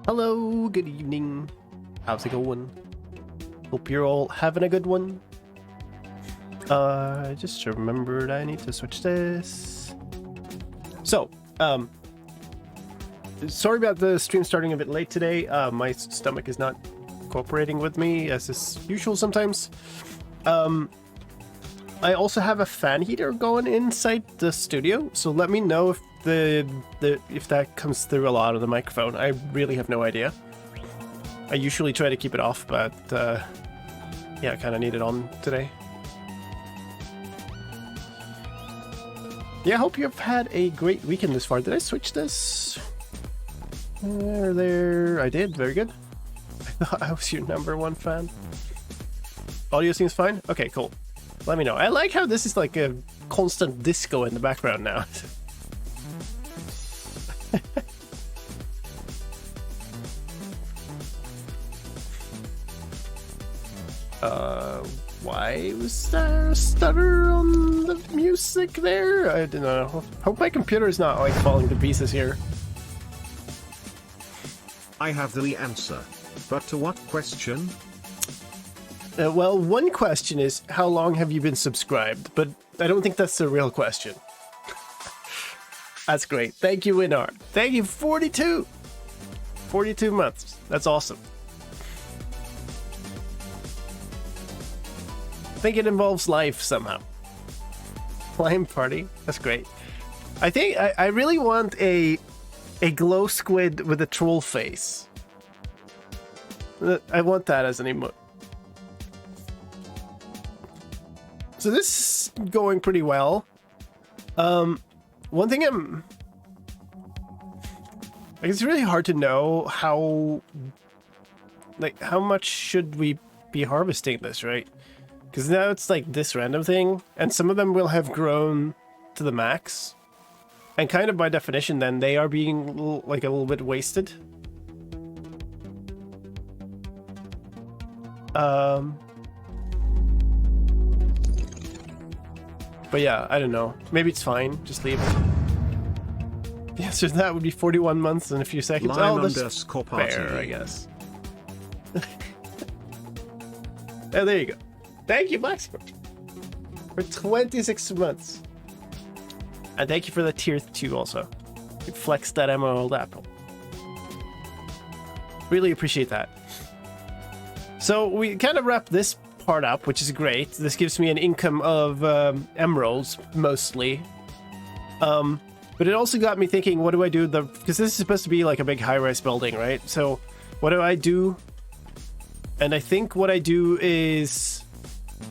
Hello, good evening. How's it going? Hope you're all having a good one. I just remembered I need to switch this. So, sorry about the stream starting a bit late today. My stomach is not cooperating with me as is usual sometimes. I also have a fan heater going inside the studio, so let me know if if that comes through a lot of the microphone. I really have no idea. I usually try to keep it off, but yeah, I kind of need it on today. Yeah, I hope you've had a great weekend this far. Did I switch this? There. I did. Very good. I thought I was your #1 fan. Audio seems fine? Okay, cool. Let me know. I like how this is like a constant disco in the background now. Why was there a stutter on the music there? I don't know. Hope my computer is not like falling to pieces here. I have the answer, but to what question? Well, one question is, how long have you been subscribed? But I don't think that's the real question. That's great. Thank you, Winar. Thank you, 42! 42 months. That's awesome. I think it involves life somehow. Slime party. That's great. I think I really want a glow squid with a troll face. I want that as an emote. So this is going pretty well. One thing it's really hard to know how much should we be harvesting this, right? Because now it's like this random thing, and some of them will have grown to the max. And kind of by definition, then they are being like a little bit wasted. But yeah, I don't know. Maybe it's fine. Just leave it. Yeah, so that would be 41 months and a few seconds. Lime that's fair, I guess. Oh, there you go. Thank you, Blacksport, for 26 months. And thank you for the tier 2 also. You flexed that Emerald Apple. Really appreciate that. So we kind of wrap this part up, which is great. This gives me an income of emeralds, mostly. But it also got me thinking, what do I do? Because this is supposed to be like a big high-rise building, right? So what do I do? And I think what I do is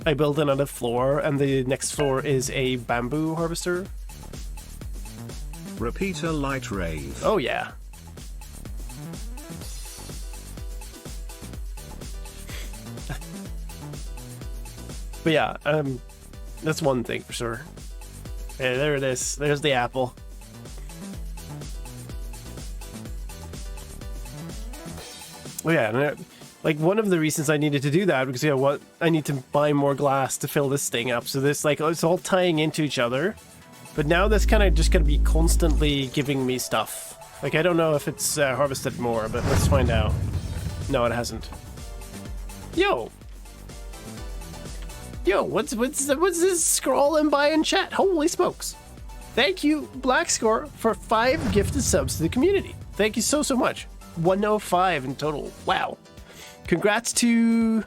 I build another floor, and the next floor is a bamboo harvester. Repeater light rave. Oh, yeah. But yeah, that's one thing for sure. Yeah, there it is. There's the apple. Oh yeah, like one of the reasons I needed to do that because I need to buy more glass to fill this thing up. So this it's all tying into each other. But now that's kind of just gonna be constantly giving me stuff. Like I don't know if it's harvested more, but let's find out. No, it hasn't. Yo, what's this scrolling by in chat? Holy smokes! Thank you, Black Score, for 5 gifted subs to the community. Thank you so much. 105 in total. Wow. Congrats to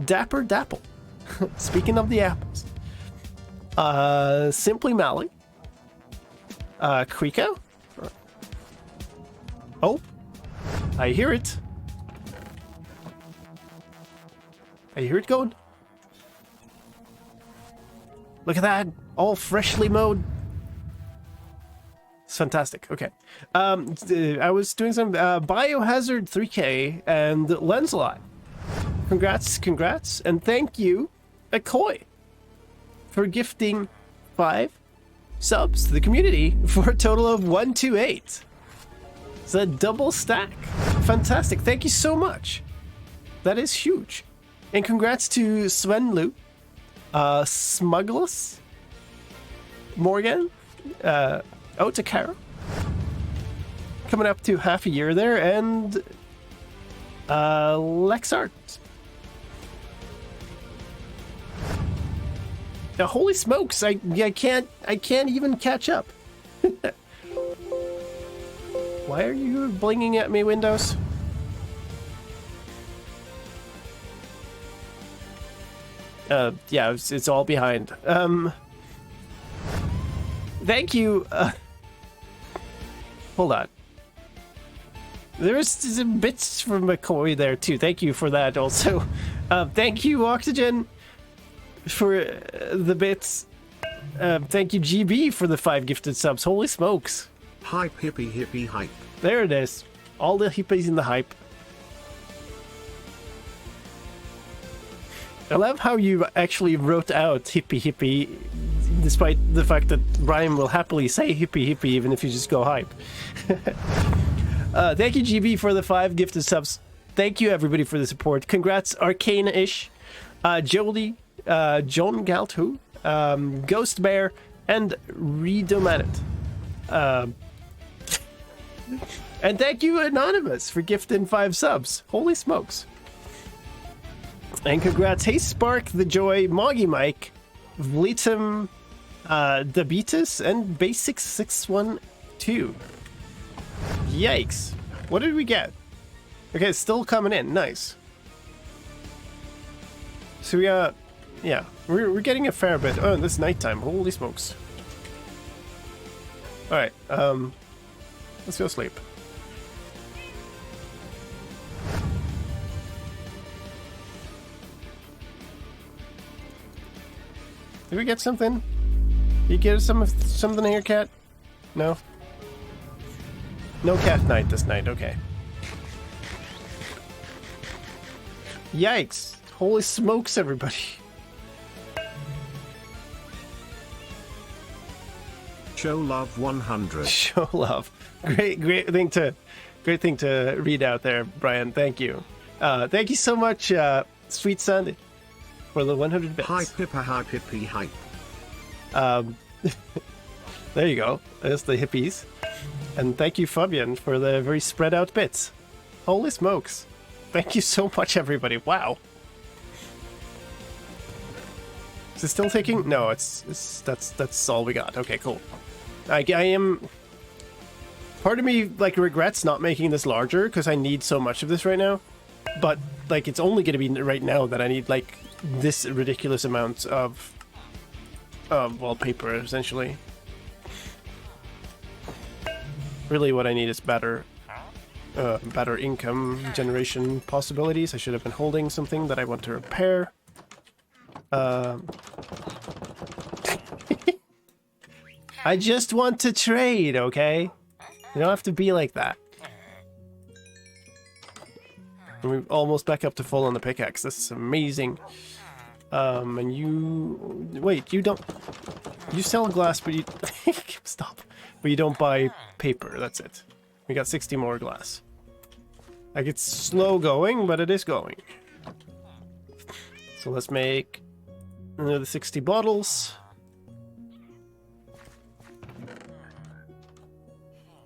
Dapper Dapple. Speaking of the apples. Simply Mally. Kriko. Oh, I hear it. I hear it going. Look at that, all freshly mowed. It's fantastic. Okay. I was doing some Biohazard 3K and Lenslot. Congrats, and thank you, Akoi, for gifting 5 subs to the community for a total of 128. It's a double stack. Fantastic. Thank you so much. That is huge. And congrats to Svenlu, Smugless, Morgan, Otakara, coming up to half a year there, and Lexart. Now, holy smokes! I can't even catch up. Why are you blinging at me, Windows? Yeah, it's all behind. Thank you. Hold on. There's some bits from McCoy there too. Thank you for that also. Thank you, Oxygen, for the bits. Thank you, GB, for the 5 gifted subs. Holy smokes. Hype hippie hippie hype. There it is. All the hippies in the hype. I love how you actually wrote out hippie hippie, despite the fact that Brian will happily say hippie hippie even if you just go hype. Thank you, GB, for the 5 gifted subs. Thank you, everybody, for the support. Congrats, Arcana-ish, Jody, John Galtu, Ghost Bear, and Redomanit. And thank you, Anonymous, for gifting 5 subs. Holy smokes. And congrats, Hey Spark, The Joy, Moggy Mike, Vlitum, Dabitus, and Basic612. Yikes. What did we get? Okay, it's still coming in. Nice. So we got... Yeah, we're getting a fair bit. Oh, this nighttime. Holy smokes. Alright, let's go sleep. Did we get something? You get something here, cat? No? No cat night this night, okay. Yikes! Holy smokes, everybody. Show love 100. Show love. Great thing to read out there, Brian. Thank you. Thank you so much, Sweet Sandy, for the 100 bits. Hype hippa hype hippie hype. There you go. There's the hippies. And thank you, Fabian, for the very spread out bits. Holy smokes. Thank you so much, everybody. Wow. Is it still taking? No, that's all we got. Okay, cool. I am... Part of me, like, regrets not making this larger, because I need so much of this right now. But, like, it's only going to be right now that I need, like, this ridiculous amount of wallpaper, essentially. Really what I need is better income generation possibilities. I should have been holding something that I want to repair. I just want to trade, okay? You don't have to be like that. And we're almost back up to full on the pickaxe. This is amazing. And you... Wait, you don't... You sell glass, but you... Stop. But you don't buy paper, that's it. We got 60 more glass. Like, it's slow going, but it is going. So let's make another 60 bottles.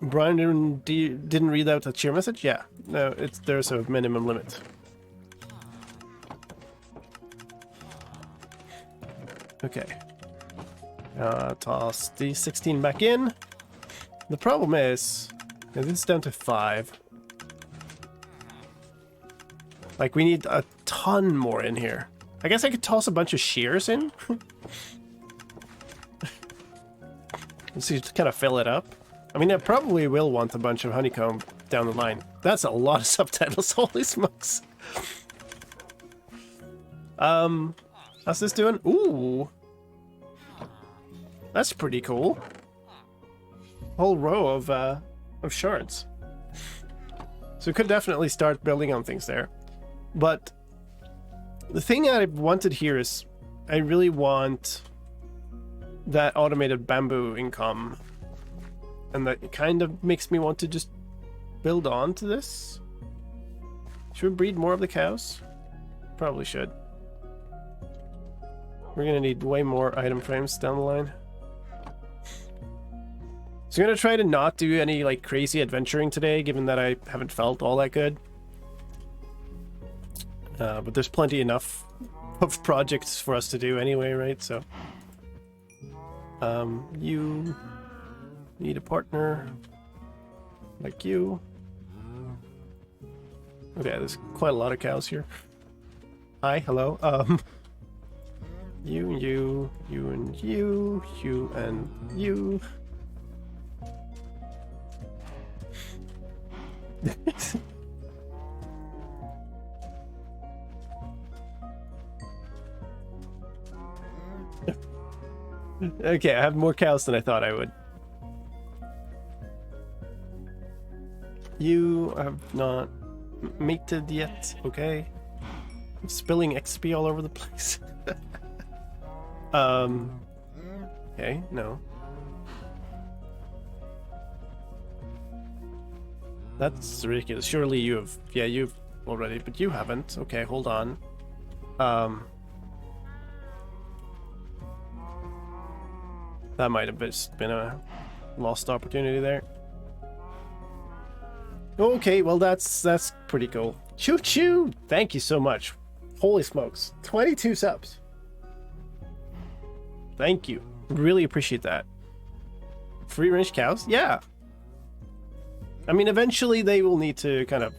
Brian didn't read out a cheer message? Yeah, no, there's a minimum limit. Okay. Toss the 16 back in. The problem is, this is down to 5. Like, we need a ton more in here. I guess I could toss a bunch of shears in. So to kind of fill it up. I mean, I probably will want a bunch of honeycomb down the line. That's a lot of subtitles, holy smokes. How's this doing? Ooh. That's pretty cool. Whole row of shards. So we could definitely start building on things there. But the thing that I wanted here is I really want that automated bamboo income. And that kind of makes me want to just build on to this. Should we breed more of the cows? Probably should. We're gonna need way more item frames down the line. So I'm gonna try to not do any like crazy adventuring today, given that I haven't felt all that good. But there's plenty enough of projects for us to do anyway, right? So, you need a partner like you. Okay, there's quite a lot of cows here. Hi, hello. You and you, you and you, you and you. Okay, I have more cows than I thought I would. You have not mated yet, okay? I'm spilling XP all over the place. Okay, no. That's ridiculous. Surely you have... Yeah, you've already, but you haven't. Okay, hold on. That might have just been a lost opportunity there. Okay, well that's pretty cool. Choo choo! Thank you so much. Holy smokes. 22 subs. Thank you. Really appreciate that. Free range cows? Yeah. I mean, eventually they will need to kind of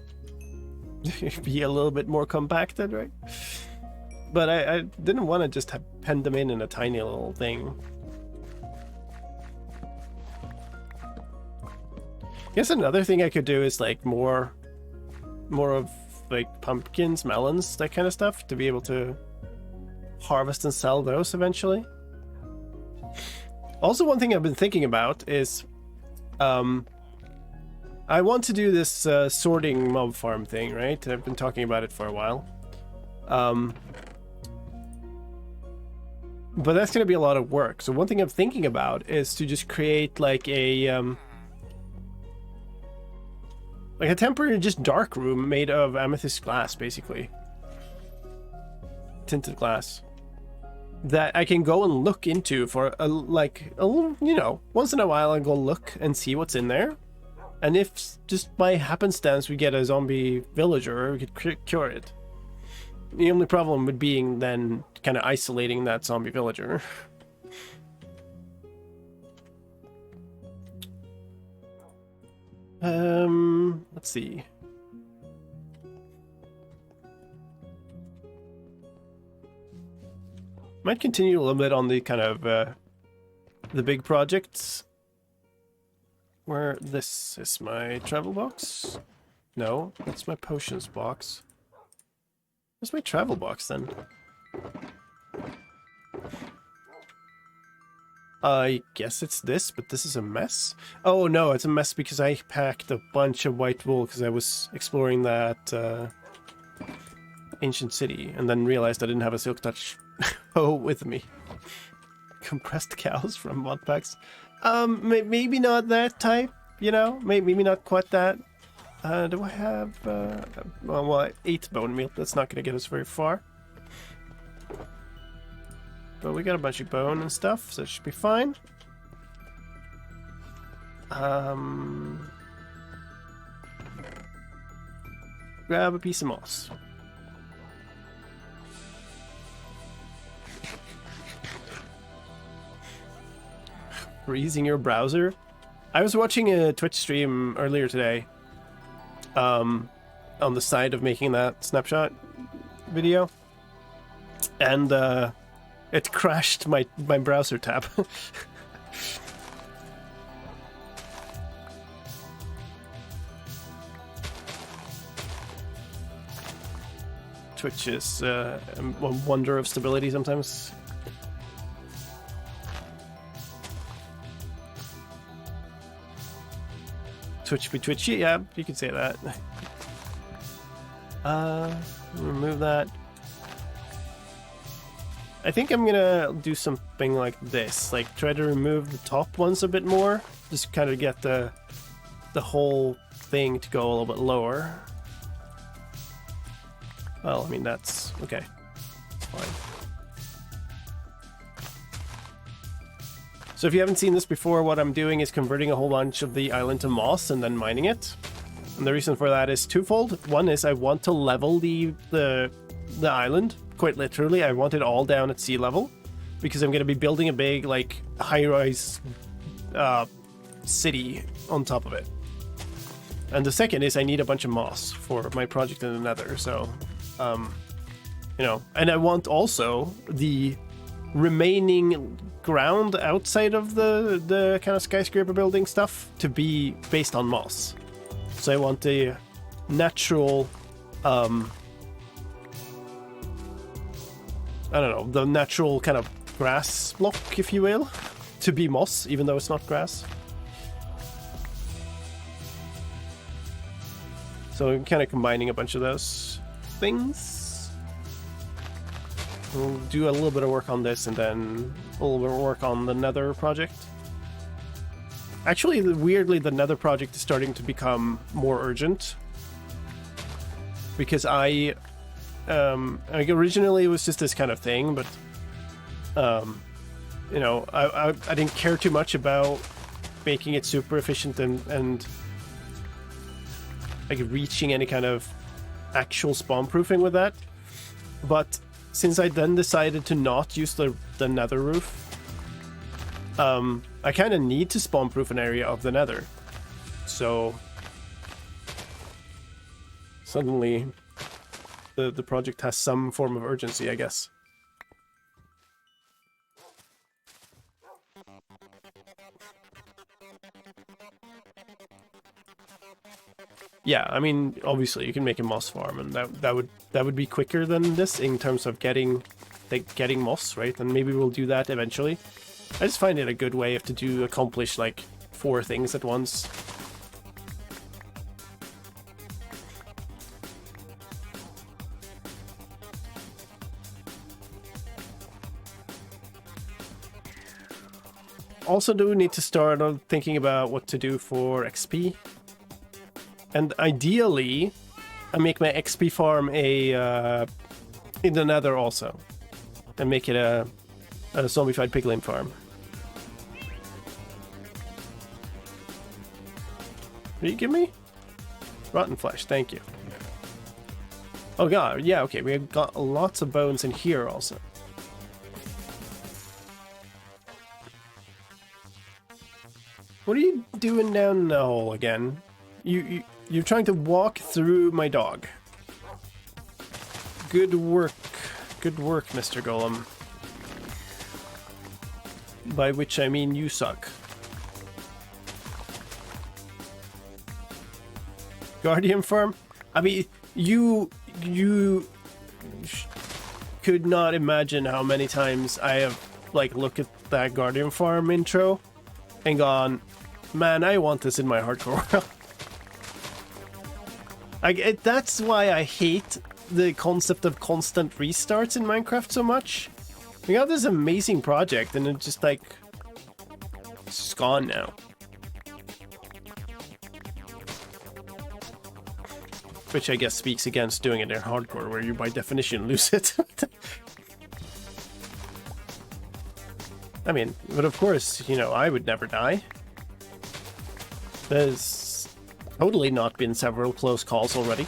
be a little bit more compacted, right? But I didn't want to just have pen them in a tiny little thing. I guess another thing I could do is like more of like pumpkins, melons, that kind of stuff, to be able to harvest and sell those eventually. Also, one thing I've been thinking about is I want to do this sorting mob farm thing, right? I've been talking about it for a while. But that's going to be a lot of work. So one thing I'm thinking about is to just create like a temporary just dark room made of amethyst glass, basically. Tinted glass. That I can go and look into for a little, you know, once in a while I'll go look and see what's in there. And if just by happenstance we get a zombie villager, we could cure it. The only problem would being then kind of isolating that zombie villager. Let's see. Might continue a little bit on the kind of the big projects. Where this is my travel box? No, that's my potions box. Where's my travel box then? I guess it's this, but this is a mess. Oh no, it's a mess because I packed a bunch of white wool because I was exploring that ancient city and then realized I didn't have a silk touch hoe with me. Compressed cows from mod packs. Maybe not that type, you know? Maybe not quite that. Do I have... well, 8 bone meal. That's not going to get us very far. But we got a bunch of bone and stuff, so it should be fine. Grab a piece of moss. Freezing your browser? I was watching a Twitch stream earlier today. On the side of making that snapshot video. And, it crashed my browser tab. Twitch is a wonder of stability sometimes. Twitch be twitchy, yeah, you can say that. Remove that. I think I'm gonna do something like this, like try to remove the top ones a bit more, just kind of get the whole thing to go a little bit lower. Well, I mean that's okay. It's fine. So if you haven't seen this before, what I'm doing is converting a whole bunch of the island to moss and then mining it. And the reason for that is twofold. One is I want to level the island, quite literally. I want it all down at sea level, because I'm going to be building a big, like, high-rise city on top of it. And the second is I need a bunch of moss for my project in the nether, so, you know. And I want also the remaining ground outside of the kind of skyscraper building stuff to be based on moss. So I want a natural, I don't know, the natural kind of grass block, if you will, to be moss, even though it's not grass. So I'm kind of combining a bunch of those things. We'll do a little bit of work on this and then a little bit of work on the nether project. Actually, weirdly, the nether project is starting to become more urgent. Because like originally it was just this kind of thing, but you know, I didn't care too much about making it super efficient and like reaching any kind of actual spawn proofing with that. But since I then decided to not use the nether roof, I kind of need to spawn proof an area of the nether. So suddenly the project has some form of urgency, I guess. Yeah, I mean, obviously you can make a moss farm, and that would be quicker than this in terms of getting moss, right? And maybe we'll do that eventually. I just find it a good way to accomplish like 4 things at once. Also do need to start on thinking about what to do for XP. And ideally, I make my XP farm in the nether also. And make it a zombified piglin farm. What do you give me? Rotten flesh, thank you. Oh god, yeah, okay, we have got lots of bones in here also. What are you doing down the hole again? You're trying to walk through my dog. Good work. Good work, Mr. Golem. By which I mean you suck. Guardian farm? I mean, you could not imagine how many times I have like looked at that Guardian farm intro and gone, man, I want this in my hardcore world. That's why I hate the concept of constant restarts in Minecraft so much. We got this amazing project and it's just like, it's just gone now. Which I guess speaks against doing it in hardcore, where you by definition lose it. I mean, but of course, you know, I would never die. There's totally not been several close calls already.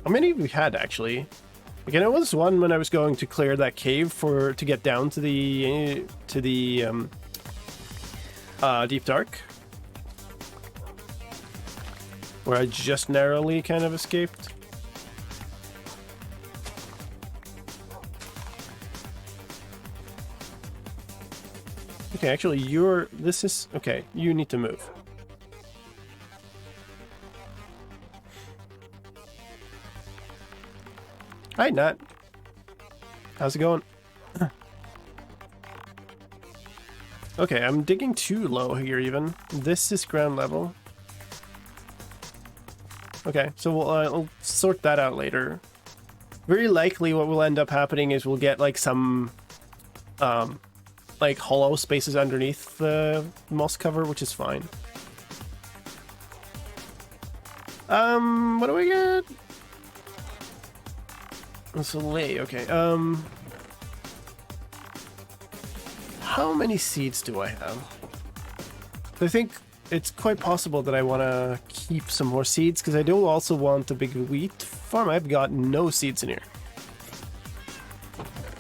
How many have we had, actually? Again, it was one when I was going to clear that cave to get down to the Deep Dark, where I just narrowly kind of escaped. Okay, actually, okay, you need to move. Hi, Nat. How's it going? Okay, I'm digging too low here even. This is ground level. Okay, so we'll sort that out later. Very likely what will end up happening is we'll get like some like hollow spaces underneath the moss cover, which is fine. What do we get? It's a lay, okay. How many seeds do I have? I think it's quite possible that I want to keep some more seeds, because I do also want a big wheat farm. I've got no seeds in here.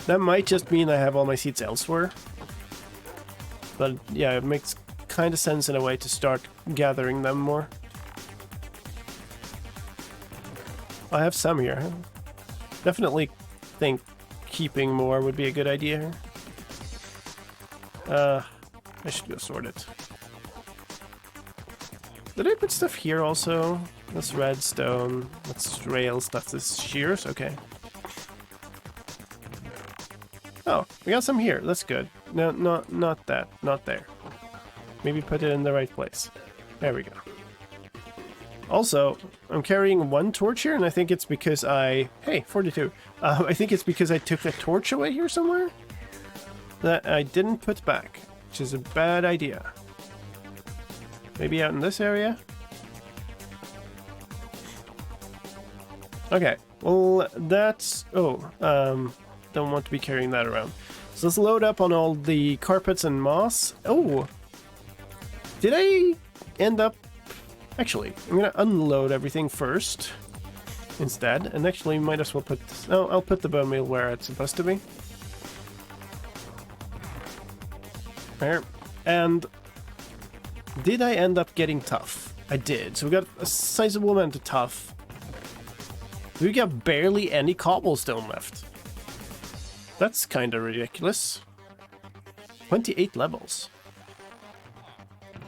That might just mean I have all my seeds elsewhere. But yeah, it makes kind of sense in a way to start gathering them more. I have some here. Definitely think keeping more would be a good idea here. I should go sort it. Did I put stuff here also? That's redstone. That's rail stuff. This is shears. Okay. Oh, we got some here. That's good. No, not that. Not there. Maybe put it in the right place. There we go. Also, I'm carrying one torch here, and I think it's because I... Hey, 42. I think it's because I took a torch away here somewhere that I didn't put back, which is a bad idea. Maybe out in this area? Okay, well, that's... Oh, don't want to be carrying that around. So let's load up on all the carpets and moss. Oh! Did I end up... Actually, I'm gonna unload everything first instead, and actually might as well put... No, I'll put the bone meal where it's supposed to be. There. And did I end up getting tough? I did. So we got a sizable amount of tough. We got barely any cobblestone left. That's kind of ridiculous. 28 levels.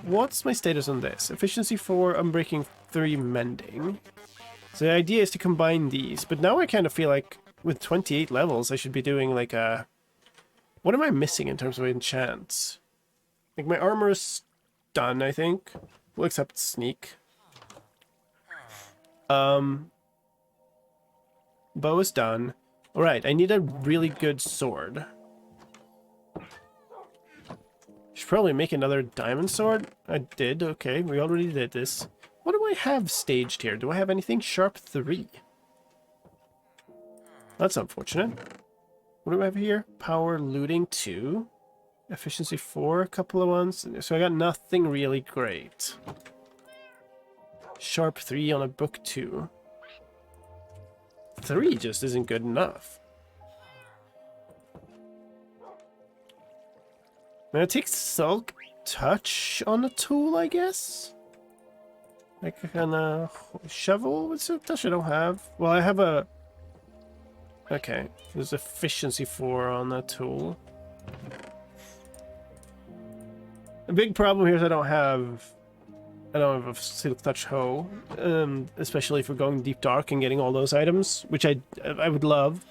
What's my status on this? Efficiency 4, Unbreaking 3, Mending. So the idea is to combine these, but now I kind of feel like with 28 levels I should be doing like a... What am I missing in terms of enchants? Like my armor is done, I think. Well, except sneak. Bow is done. Alright, I need a really good sword. Should probably make another diamond sword. I did, okay, we already did this. What do I have staged here? Do I have anything? Sharp 3. That's unfortunate. What do I have here? Power looting 2. Efficiency 4, a couple of ones. So I got nothing really great. Sharp 3 on a book 2. 3 just isn't good enough. I'm gonna take Silk Touch on a tool, I guess? Like a kind of shovel with Silk Touch I don't have. Well, I have a... Okay, there's efficiency 4 on that tool. The big problem here is I don't have a Silk Touch hoe, especially if we're going deep dark and getting all those items, which I would love.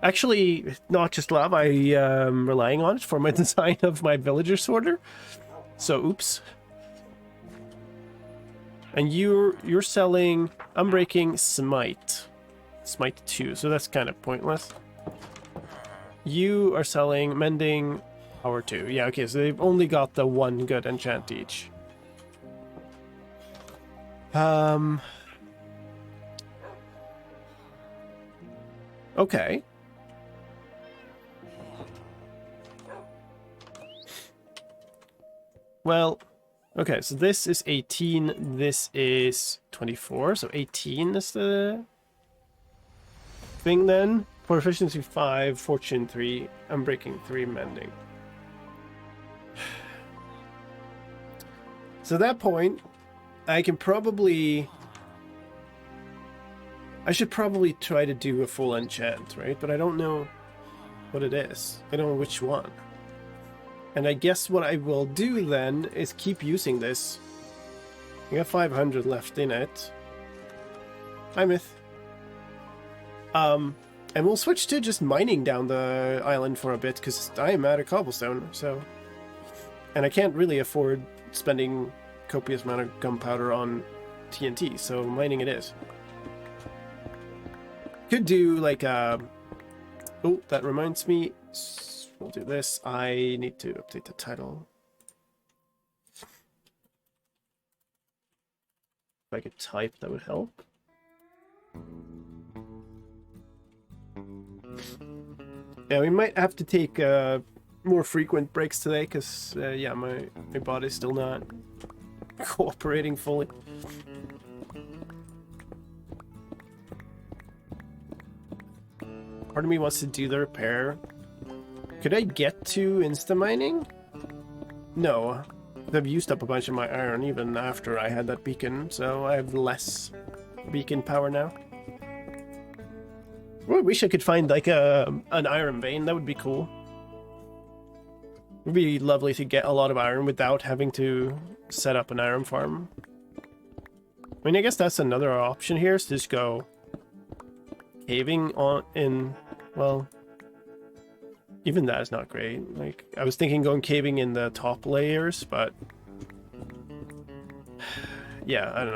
Actually, not just love, I am relying on it for my design of my villager sorter. So, oops. And you're selling Unbreaking Smite. Smite 2, so that's kind of pointless. You are selling Mending Power 2. Yeah, okay, so they've only got the one good enchant each. Okay. Well, okay, so this is 18, this is 24, so 18 is the thing then. For efficiency 5, fortune 3, Unbreaking 3, Mending. So at that point, I should probably try to do a full enchant, right? But I don't know what it is. I don't know which one. And I guess what I will do then is keep using this. I got 500 left in it. Hi, Myth. And we'll switch to just mining down the island for a bit, because I am out of cobblestone, so... And I can't really afford spending copious amount of gunpowder on TNT, so mining it is. Could do like a... Oh, that reminds me. We'll do this. I need to update the title. If I could type, that would help. Yeah, we might have to take more frequent breaks today, because, yeah, my body's still not cooperating fully. Part of me wants to do the repair. Could I get to insta-mining? No. I've used up a bunch of my iron even after I had that beacon, so I have less beacon power now. Well, I wish I could find like an iron vein. That would be cool. It would be lovely to get a lot of iron without having to set up an iron farm. I mean, I guess that's another option here, is to just go caving on in, well, even that is not great. Like, I was thinking going caving in the top layers, but yeah, I don't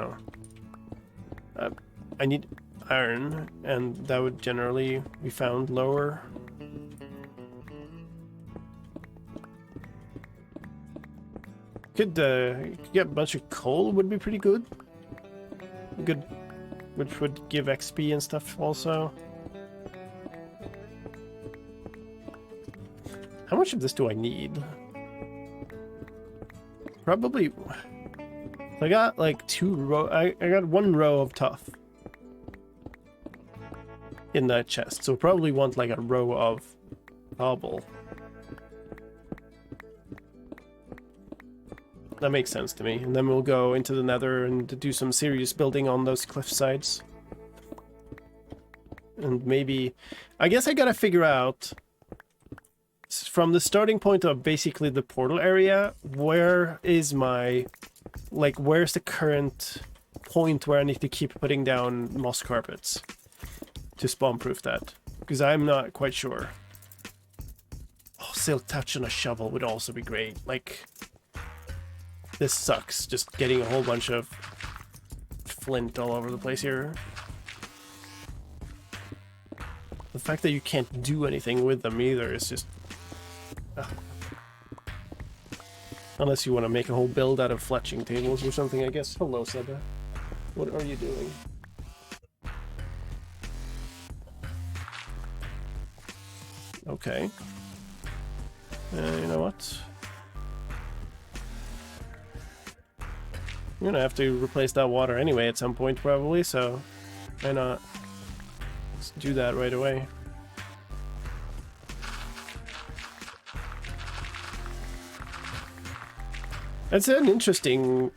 know. I need iron, and that would generally be found lower. Could get a bunch of coal would be pretty good. Good, which would give XP and stuff also. How much of this do I need? Probably. I got like I got 1 row of tough in that chest, so probably want like a row of cobble. That makes sense to me. And then we'll go into the nether and do some serious building on those cliff sides. And maybe, I guess I gotta figure out from the starting point of basically the portal area, where is my, like, where's the current point where I need to keep putting down moss carpets to spawn proof that? Because I'm not quite sure. Oh, silk touch and a shovel would also be great. Like, this sucks, just getting a whole bunch of flint all over the place here. The fact that you can't do anything with them either is just... Unless you want to make a whole build out of fletching tables or something, I guess. Hello, Seba. What are you doing? Okay. You know what? I'm gonna have to replace that water anyway at some point, probably, so why not? Let's do that right away. It's an interesting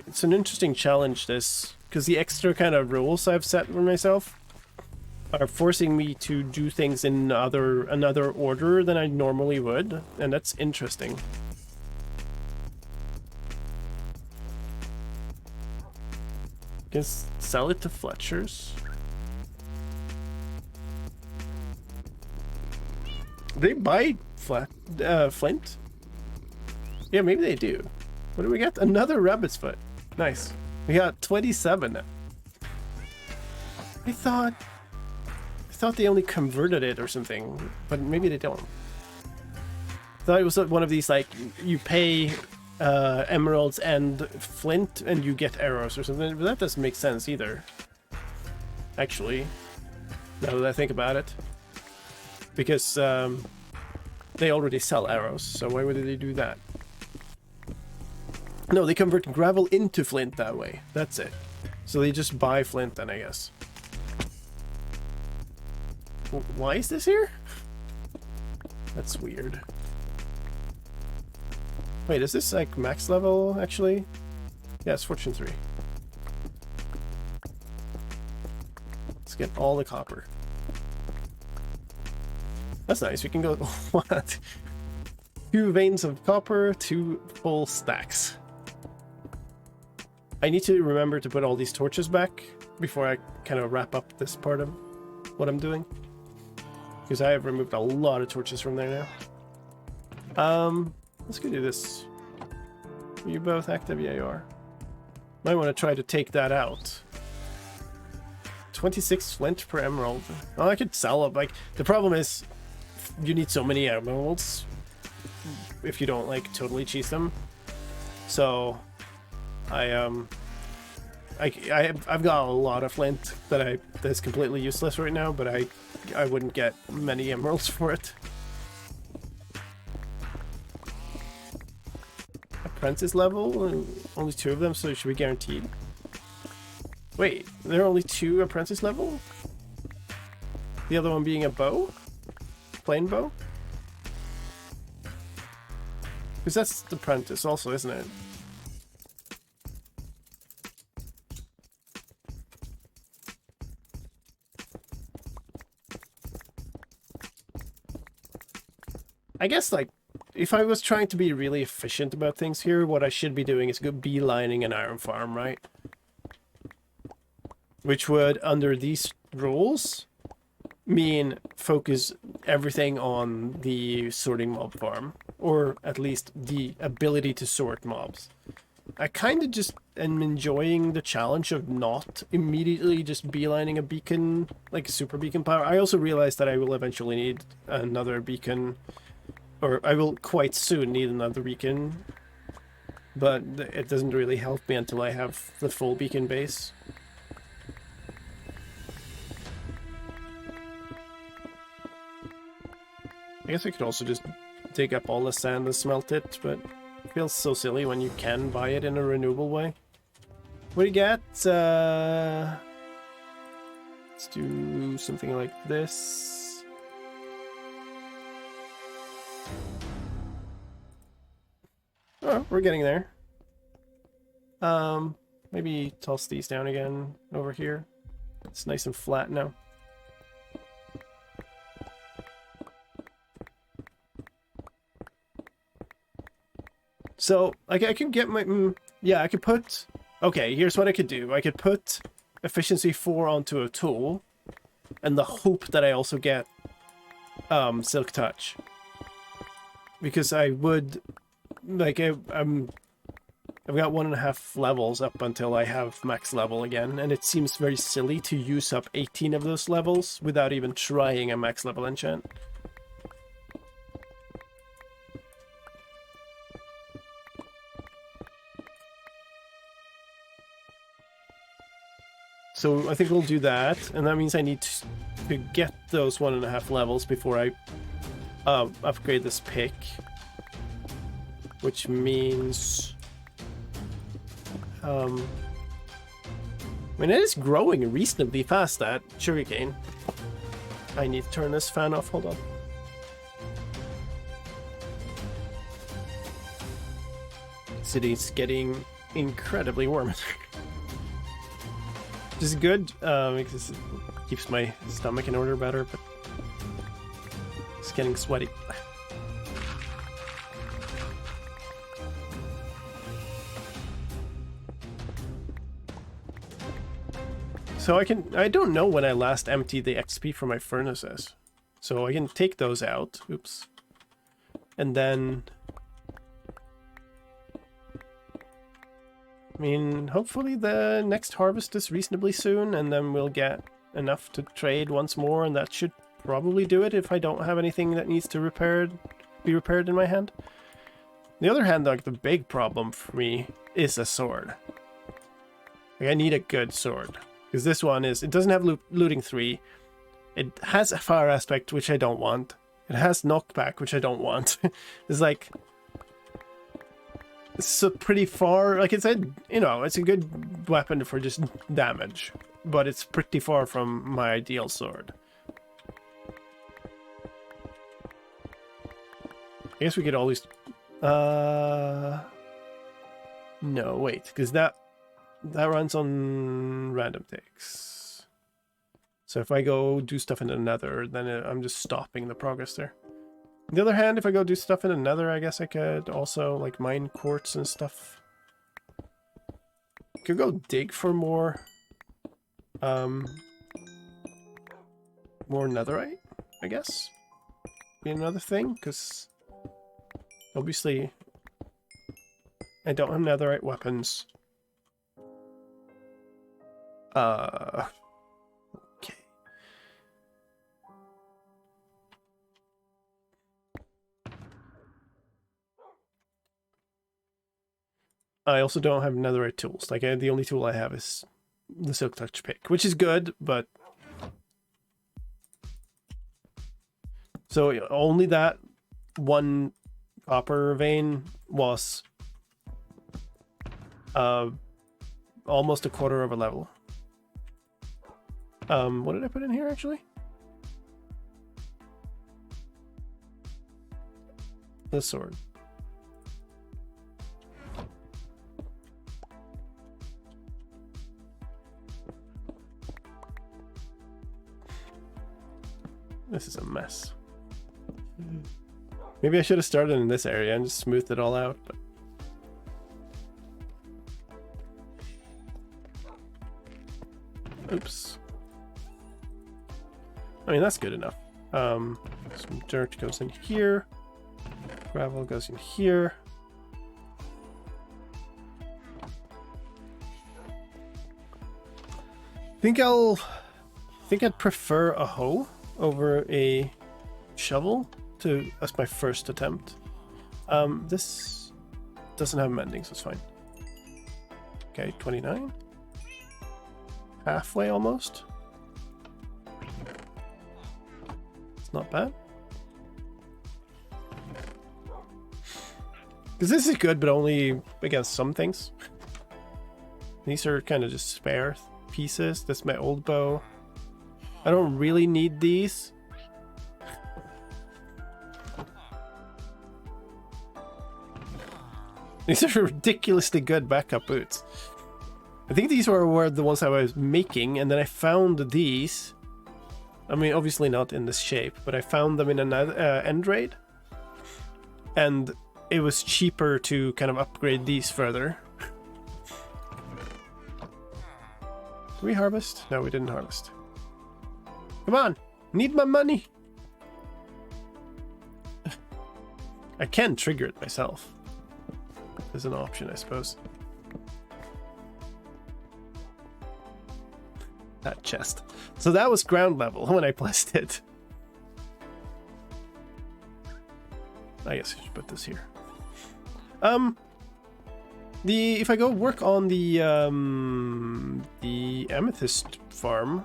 challenge, this, because the extra kind of rules I've set for myself are forcing me to do things in another order than I normally would, and that's interesting. Guess sell it to Fletchers. They buy flint? Yeah, maybe they do. What do we got? Another rabbit's foot. Nice. We got 27 now. I thought they only converted it or something, but maybe they don't. I thought it was one of these, like, you pay emeralds and flint and you get arrows or something, but that doesn't make sense either. Actually, now that I think about it. Because they already sell arrows, so why would they do that? No, they convert gravel into flint that way. That's it. So they just buy flint then, I guess. Why is this here? That's weird. Wait, is this like max level actually? Yeah, it's Fortune 3. Let's get all the copper. That's nice. We can go, what? 2 veins of copper, 2 full stacks. I need to remember to put all these torches back before I kind of wrap up this part of what I'm doing. Because I have removed a lot of torches from there now. Let's go do this. Are you both active? Yeah, you are. Might want to try to take that out. 26 flint per emerald. Oh, I could sell it. Like, the problem is you need so many emeralds if you don't, like, totally cheese them. So I I've got a lot of flint that's completely useless right now, but I wouldn't get many emeralds for it. Apprentice level, only 2 of them, so it should be guaranteed. Wait, there are only 2 apprentice level? The other one being a bow? Plain bow? Because that's the apprentice also, isn't it? I guess, like, if I was trying to be really efficient about things here, what I should be doing is go beelining an iron farm, right? Which would, under these rules, mean focus everything on the sorting mob farm. Or at least the ability to sort mobs. I kind of just am enjoying the challenge of not immediately just beelining a beacon, like a super beacon power. I also realize that I will eventually need another beacon, or I will quite soon need another beacon, but it doesn't really help me until I have the full beacon base. I guess I could also just dig up all the sand and smelt it, but it feels so silly when you can buy it in a renewable way. What do you get? Let's do something like this. Oh, we're getting there. Maybe toss these down again over here. It's nice and flat now. So, like, I could get my... yeah, I could put... Okay, here's what I could do. I could put efficiency 4 onto a tool, and the hope that I also get Silk Touch. Because I would... Like, I've got 1.5 levels up until I have max level again, and it seems very silly to use up 18 of those levels without even trying a max level enchant. So I think we'll do that, and that means I need to get those 1.5 levels before I upgrade this pick. Which means... I mean, it is growing reasonably fast, that sugarcane. I need to turn this fan off, hold on. City's getting incredibly warm. Which is good, because it keeps my stomach in order better, but it's getting sweaty. So I don't know when I last emptied the XP from my furnaces. So I can take those out, oops. And then... I mean, hopefully the next harvest is reasonably soon, and then we'll get enough to trade once more, and that should probably do it if I don't have anything that needs to be repaired in my hand. On the other hand, like, the big problem for me is a sword. Like, I need a good sword. Because this one it doesn't have looting 3. It has a fire aspect, which I don't want. It has knockback, which I don't want. It's like... It's a pretty far, like it's a, you know, it's a good weapon for just damage, but it's pretty far from my ideal sword. I guess we could always, no, wait, because that runs on random ticks. So if I go do stuff in the nether, then I'm just stopping the progress there. On the other hand, if I go do stuff in the nether, I guess I could also, like, mine quartz and stuff. Could go dig for more, more netherite, I guess. Be another thing, because obviously I don't have netherite weapons. I also don't have netherite tools. Like, the only tool I have is the Silk Touch pick, which is good, but so only that one copper vein was almost a quarter of a level. What did I put in here actually? The sword. This is a mess. Maybe I should have started in this area and just smoothed it all out, but oops. I mean, that's good enough. Some dirt goes in here. Gravel goes in here. Think I'd prefer a hoe over a shovel as my first attempt. This doesn't have mending, so it's fine. Okay, 29. Halfway almost. It's not bad. Because this is good, but only against some things. These are kind of just spare pieces. That's my old bow. I don't really need these. These are ridiculously good backup boots. I think these were the ones I was making, and then I found these. I mean, obviously not in this shape, but I found them in an end raid. And it was cheaper to kind of upgrade these further. Did we harvest? No, we didn't harvest. Come on! Need my money! I can trigger it myself. There's an option, I suppose. That chest. So that was ground level when I placed it. I guess I should put this here. If I go work on the amethyst farm,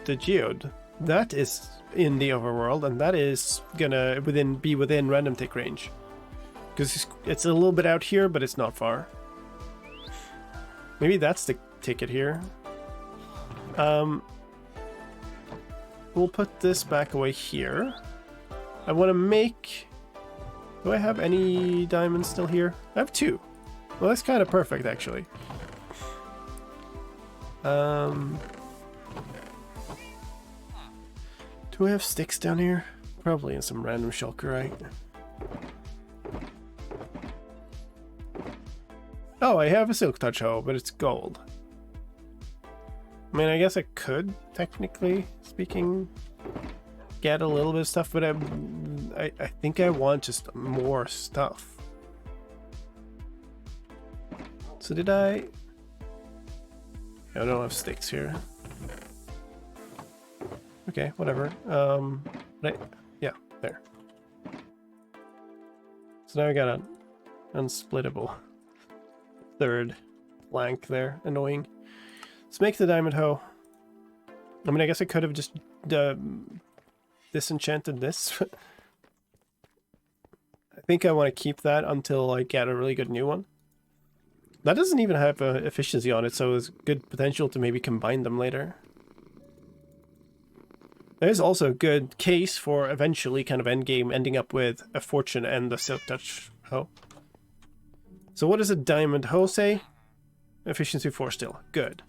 the geode, that is in the overworld, and that is gonna be within random tick range, because it's a little bit out here, but it's not far. Maybe that's the ticket here. We'll put this back away here. I want to make... Do I have any diamonds still here? I have 2. Well, that's kind of perfect, actually. Do I have sticks down here? Probably in some random shulker, right? Oh, I have a silk touch hoe, but it's gold. I mean, I guess I could, technically speaking, get a little bit of stuff, but I think I want just more stuff. So did I don't have sticks here. Okay, whatever. Yeah, there. So now I got an unsplittable third blank there. Annoying. Let's make the diamond hoe. I mean, I guess I could have just disenchanted this. I think I want to keep that until I get a really good new one. That doesn't even have efficiency on it, so there's good potential to maybe combine them later. There's also a good case for eventually kind of endgame ending up with a fortune and the silk touch hoe. So what does a diamond hoe say? Efficiency 4 still. Good.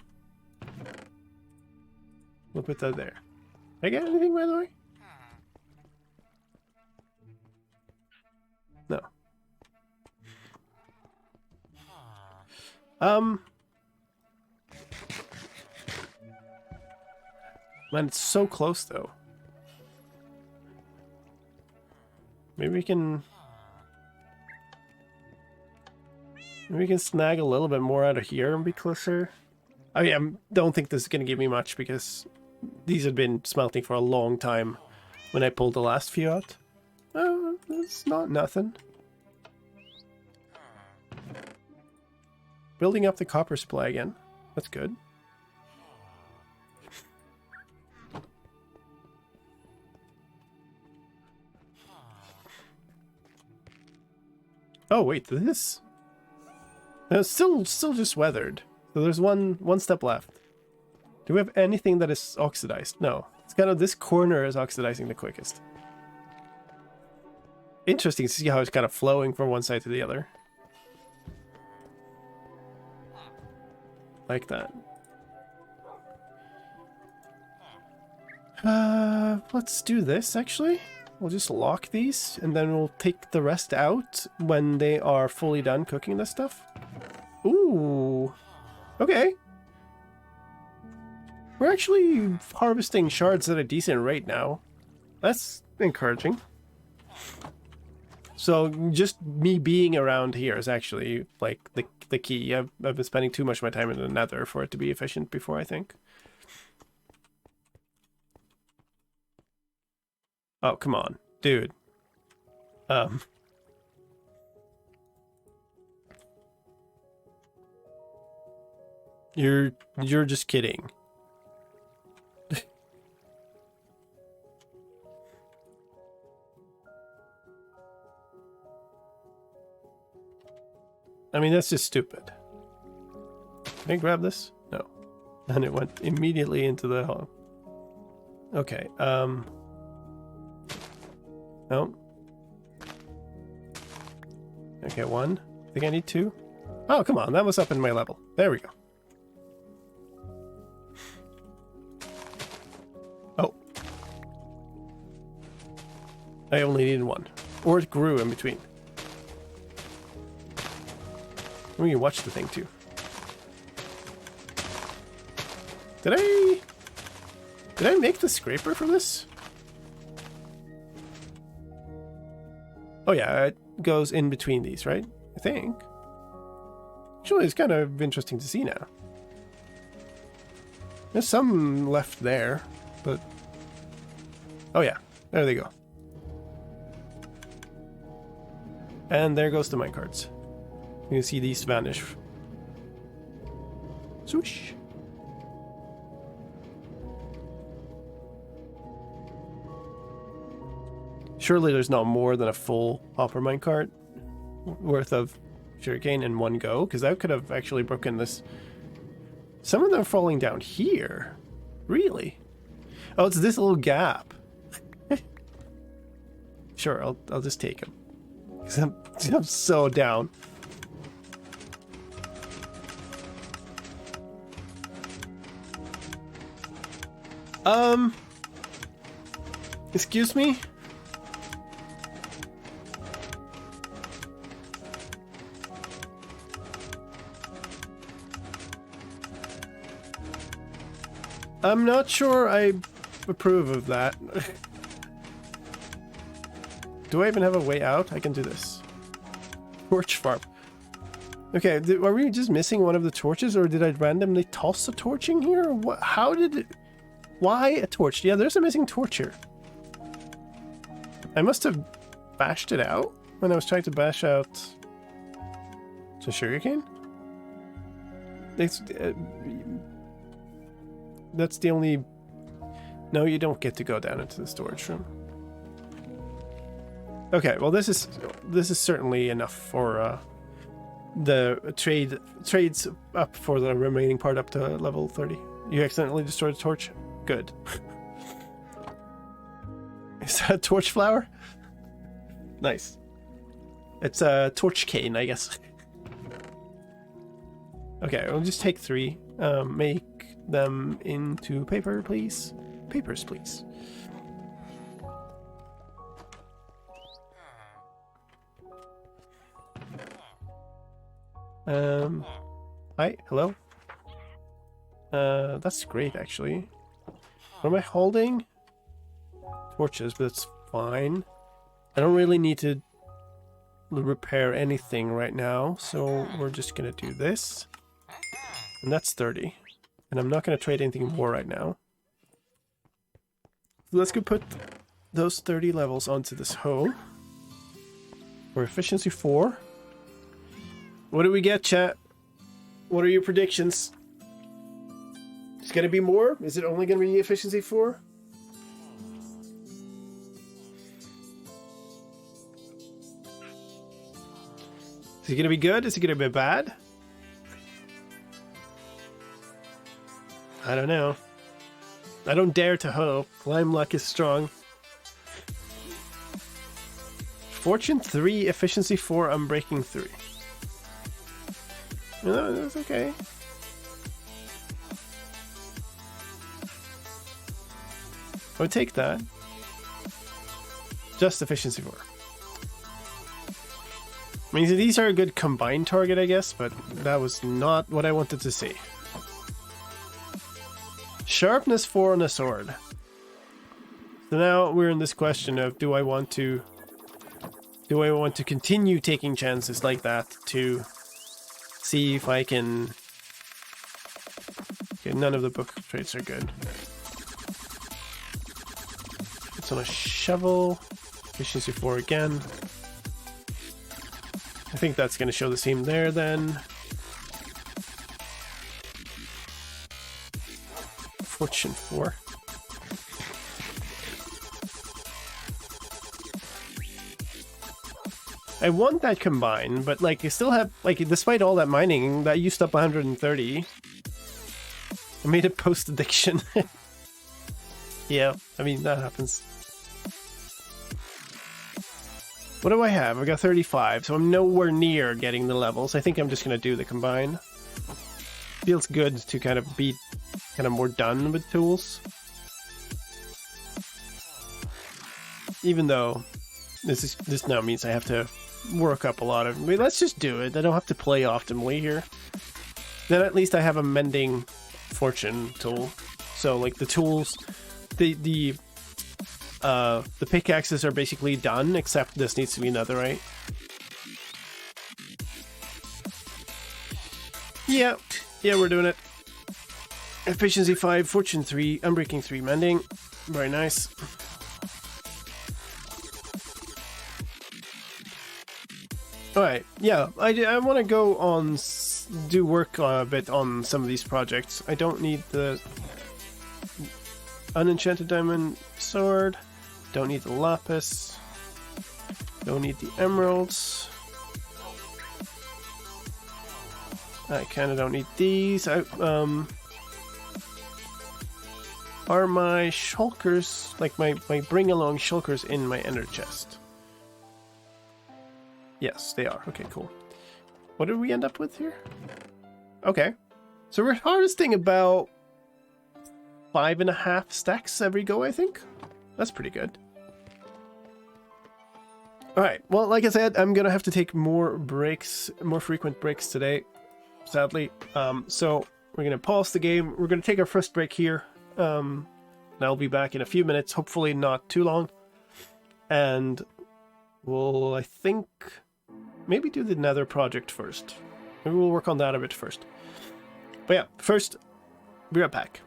We'll put that there. Did I get anything, by the way? No. Man, it's so close, though. Maybe we can snag a little bit more out of here and be closer. I mean, I don't think this is going to give me much because these had been smelting for a long time when I pulled the last few out. It's not nothing. building up the copper supply again. That's good. Oh wait, this... No, it's still just weathered. So there's one step left. Do we have anything that is oxidized? No. It's kind of, this corner is oxidizing the quickest. Interesting to see how it's kind of flowing from one side to the other. Like that. Let's do this actually. We'll just lock these and then we'll take the rest out when they are fully done cooking this stuff. Ooh. Okay. We're actually harvesting shards at a decent rate now. That's encouraging. So just me being around here is actually like the key. I've been spending too much of my time in the nether for it to be efficient before, I think. Oh, come on, dude. You're just kidding. I mean, that's just stupid. Can I grab this? No. And it went immediately into the hole. Okay, no. Okay, one. I think I need two. Oh, come on, that was up in my level. There we go. Oh. I only needed one. Or it grew in between. We can watch the thing too. Did I make the scraper for this? Oh yeah, it goes in between these, right? I think. Actually, it's kind of interesting to see now. There's some left there, but... Oh yeah, there they go. And there goes the minecarts. You can see these vanish. Swoosh. Surely there's not more than a full hopper minecart worth of sugarcane in one go, because that could have actually broken this. Some of them are falling down here. Really? Oh, it's this little gap. Sure, I'll just take them. Because I'm so down. Excuse me? I'm not sure I approve of that. Do I even have a way out? I can do this. Torch farm. Okay, are we just missing one of the torches, or did I randomly toss a torch in here? What? How did it... Why a torch? Yeah, there's a missing torch here. I must have bashed it out when I was trying to bash out the sugarcane. That's the only... No, you don't get to go down into the storage room. Okay, well this is certainly enough for the trades up for the remaining part up to level 30. You accidentally destroyed a torch? Good. Is that a torch flower? Nice. It's a torch cane, I guess. Okay, we'll just take 3. Make them into paper, please. Papers, please. Hi, hello. That's great, actually. What am I holding? Torches, but that's fine. I don't really need to repair anything right now, so we're just gonna do this. And that's 30. And I'm not gonna trade anything more right now. So let's go put those 30 levels onto this hoe. For efficiency 4. What do we get, chat? What are your predictions? It's gonna be more? Is it only gonna be efficiency 4? Is it gonna be good? Is it gonna be bad? I don't know. I don't dare to hope. Lime luck is strong. Fortune 3, efficiency 4, unbreaking 3. No, that's okay. I would take that. Just efficiency 4. I mean, these are a good combined target, I guess, but that was not what I wanted to see. Sharpness 4 on a sword. So now we're in this question of do I want to continue taking chances like that to see if I can... Okay, none of the book traits are good. It's on a shovel. Efficiency 4 again. I think that's going to show the same there then. Fortune 4. I want that combined, but like I still have, like, despite all that mining, that used up 130. I made it post addiction. Yeah, I mean, that happens. What do I have? I got 35, so I'm nowhere near getting the levels. I think I'm just going to do the combine. Feels good to kind of be kind of more done with tools. Even though this now means I have to work up a lot of... I mean, let's just do it. I don't have to play optimally here. Then at least I have a mending fortune tool. So like the tools, the pickaxes are basically done, except this needs to be netherite. Yeah, we're doing it. Efficiency 5, Fortune 3, Unbreaking 3, Mending. Very nice. Alright, yeah, I want to go on, do work a bit on some of these projects. I don't need the Unenchanted Diamond Sword. Don't need the Lapis. Don't need the Emeralds. I kind of don't need these. Are my shulkers, like my bring along shulkers in my ender chest? Yes, they are. Okay, cool. What did we end up with here? Okay. So we're harvesting about 5.5 stacks every go, I think. That's pretty good. Alright, well, like I said, I'm gonna have to take more breaks, more frequent breaks today, sadly. So we're gonna pause the game. We're gonna take our first break here. And I'll be back in a few minutes, hopefully not too long. And we'll, I think, maybe do the nether project first. Maybe we'll work on that a bit first. But yeah, first, be right back.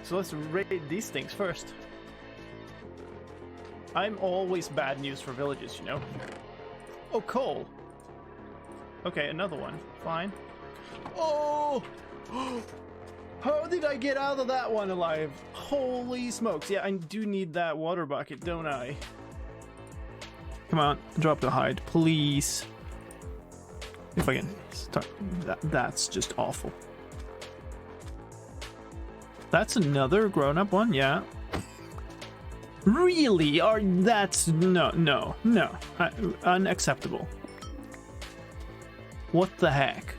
So let's raid these things first. I'm always bad news for villages, you know? Oh, coal. Okay, another one. Fine. Oh! How did I get out of that one alive? Holy smokes. Yeah, I do need that water bucket, don't I? Come on, drop the hide, please. If I can start. That's just awful. That's another grown-up one, yeah. Really? That's no. Unacceptable. What the heck?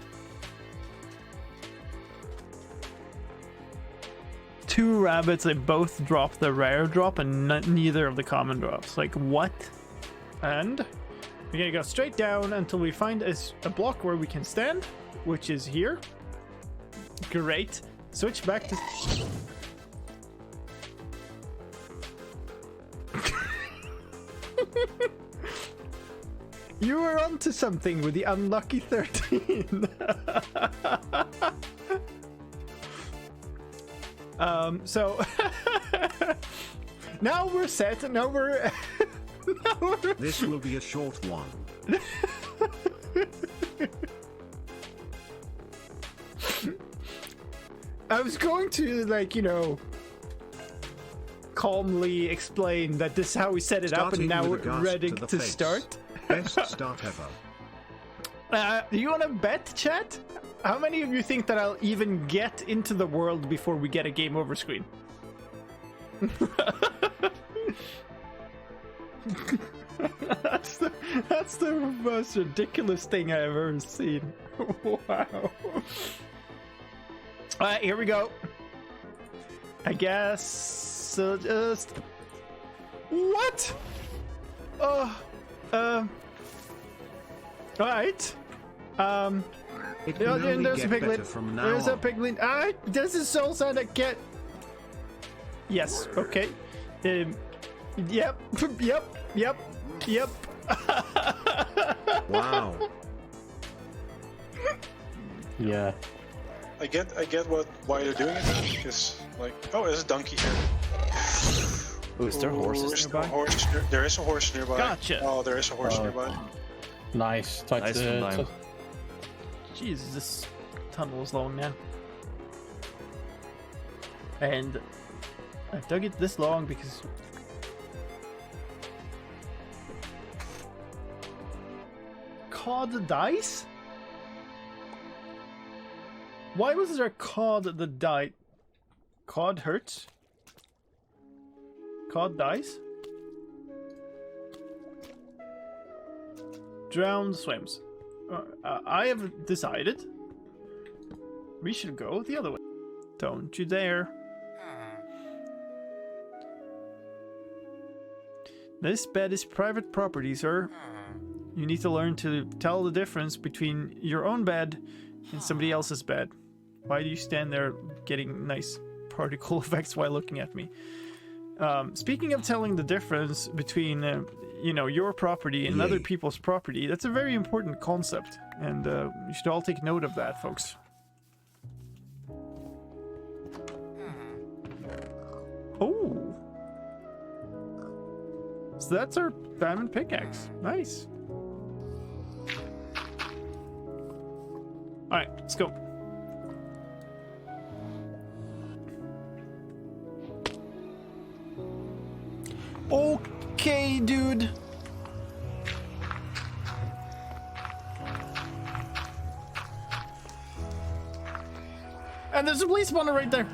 2 rabbits, they both drop the rare drop and neither of the common drops. Like, what? And we're gonna go straight down until we find a block where we can stand, which is here. Great. Switch back to... You were onto something with the unlucky 13. So now we're set. Now we're. This will be a short one. I was going to, like, you know, calmly explain that this is how we set it up, and Starting now with a we're gasp ready to the to face. start. Best start ever. Do you want to bet, chat? How many of you think that I'll even get into the world before we get a game over screen? That's the most ridiculous thing I've ever seen. Wow. Alright, here we go. I guess so. Just what? Alright. It can only There's a get better piglet. from now There's a on. piglet. This is so sad. I can't. Yes. Okay. Yep. Yep. Wow. Yeah. I get why they're doing it, because like, oh, there's a donkey here. Ooh, is there horses There's nearby? a horse. There is a horse nearby. Gotcha. Oh, there is a horse Oh. nearby. Nice. Nice from Lime. Jesus, this tunnel is long, man. And I've dug it this long because cod dice? Why was there a cod that died? Cod hurts? Cod dies? Drowned swims. I have decided we should go the other way. Don't you dare. This bed is private property, sir. You need to learn to tell the difference between your own bed and somebody else's bed. Why do you stand there getting nice particle effects while looking at me? Speaking of telling the difference between, you know, your property and other people's property, that's a very important concept, and you should all take note of that, folks. Oh, so that's our diamond pickaxe. Nice. All right, let's go. Okay, dude. And there's a police spawner right there.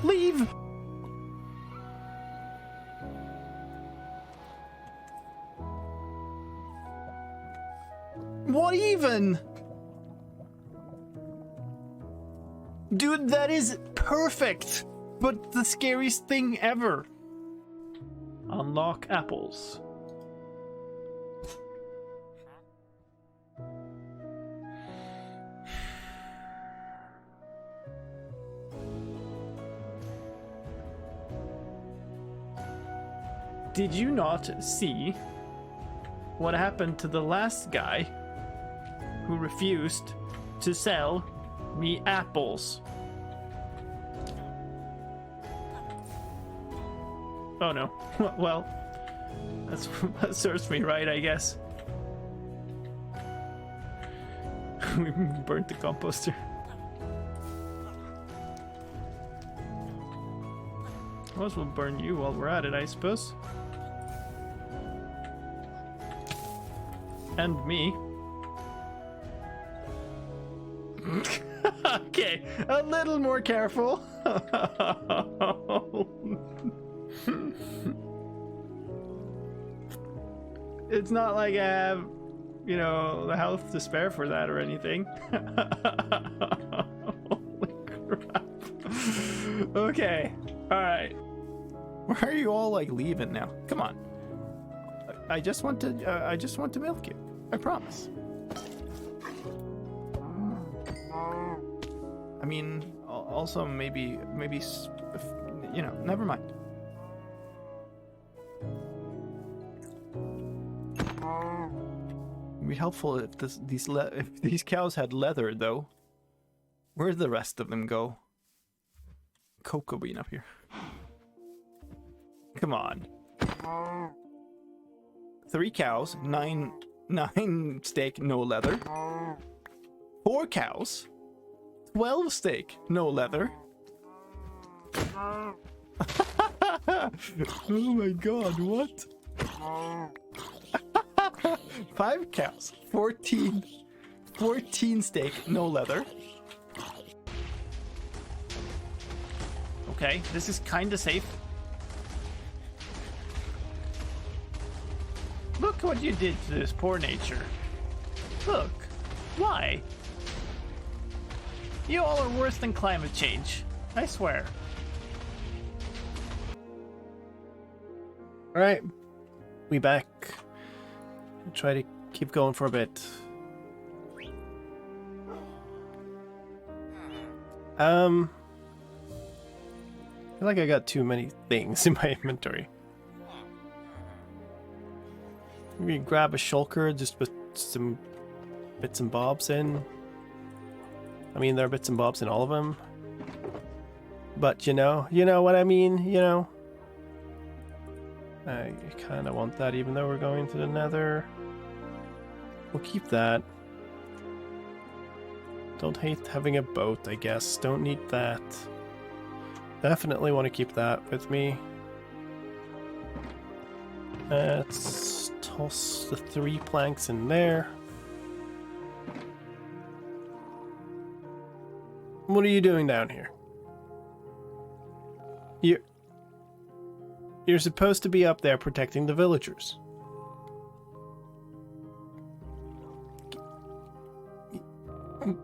Leave. What even? Dude, that is perfect. But the scariest thing ever. Unlock apples. Did you not see what happened to the last guy who refused to sell me apples? Oh no. Well, that serves me right, I guess. We burnt the composter. Might as well burn you while we're at it, I suppose. And me. Okay, a little more careful. It's not like I have, you know, the health to spare for that or anything. Holy crap. Okay, alright. Why are you all like leaving now? Come on. I just want to milk you. I promise. I mean, also maybe, you know, never mind. It'd be helpful if if these cows had leather, though. Where'd the rest of them go? cocoa bean up here. Come on. 3 cows, 9 steak, no leather. 4 cows, 12 steak, no leather. Oh my god, what? 5 cows, 14 steak, no leather. Okay, this is kinda safe. Look what you did to this poor nature. Look, why? You all are worse than climate change, I swear. Alright, we back. Try to keep going for a bit. I feel like I got too many things in my inventory. Maybe grab a shulker, just put some bits and bobs in. I mean, there are bits and bobs in all of them. But you know what I mean, you know? I kind of want that even though we're going to the nether. We'll keep that. Don't hate having a boat, I guess. Don't need that. Definitely want to keep that with me. Let's toss the 3 planks in there. What are you doing down here? You're supposed to be up there protecting the villagers.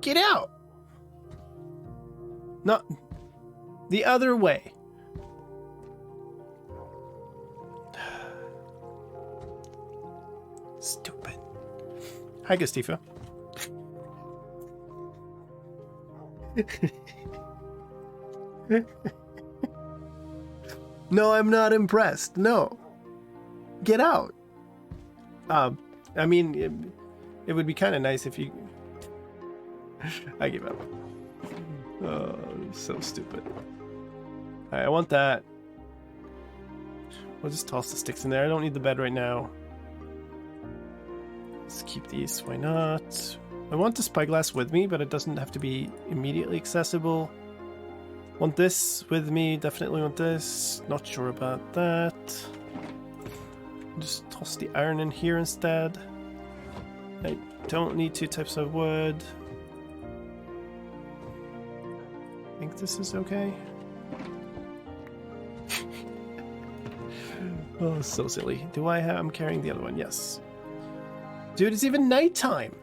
Get out! Not the other way. Stupid. Hi, Gustifa. No, I'm not impressed. No. Get out. I mean, it would be kind of nice if you... I give up. Oh, so stupid. Alright, I want that. We'll just toss the sticks in there. I don't need the bed right now. Let's keep these. Why not? I want the spyglass with me, but it doesn't have to be immediately accessible. Want this with me. Definitely want this. Not sure about that. Just toss the iron in here instead. I don't need 2 types of wood. I think this is okay. Oh, so silly. Do I have... I'm carrying the other one, yes. Dude, it's even nighttime!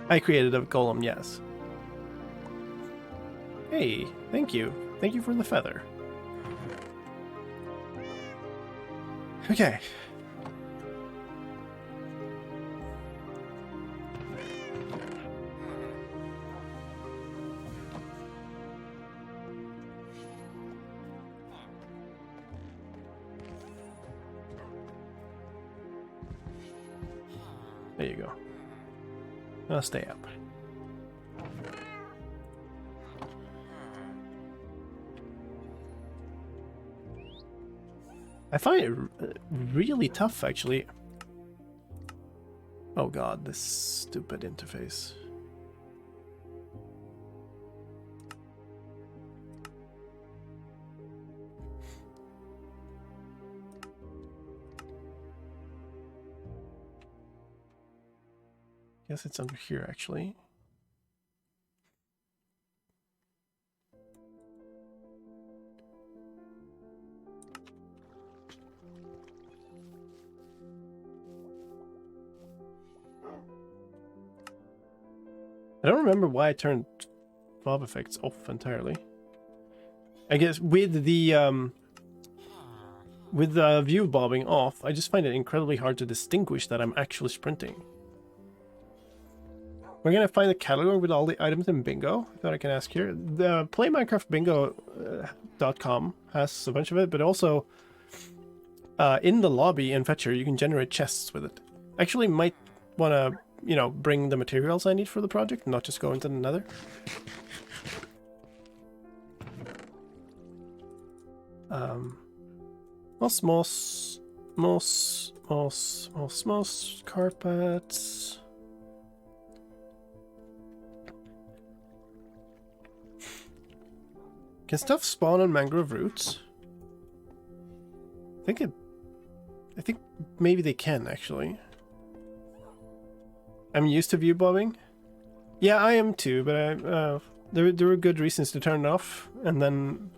I created a golem, yes. Hey, thank you. Thank you for the feather. Okay. There you go. I'll stay up. I find it really tough, actually. Oh god, this stupid interface. Guess it's under here, actually. I don't remember why I turned mob effects off entirely. I guess with the view bobbing off, I just find it incredibly hard to distinguish that I'm actually sprinting. We're gonna find the catalog with all the items in bingo. I thought I can ask here. The playminecraftbingo.com has a bunch of it, but also in the lobby in Fetcher you can generate chests with it. Actually, might want to, you know, bring the materials I need for the project, not just go into the nether. Moss carpets. Can stuff spawn on mangrove roots? I think maybe they can actually. I'm used to view bombing. Yeah, I am too, but there were good reasons to turn it off, and then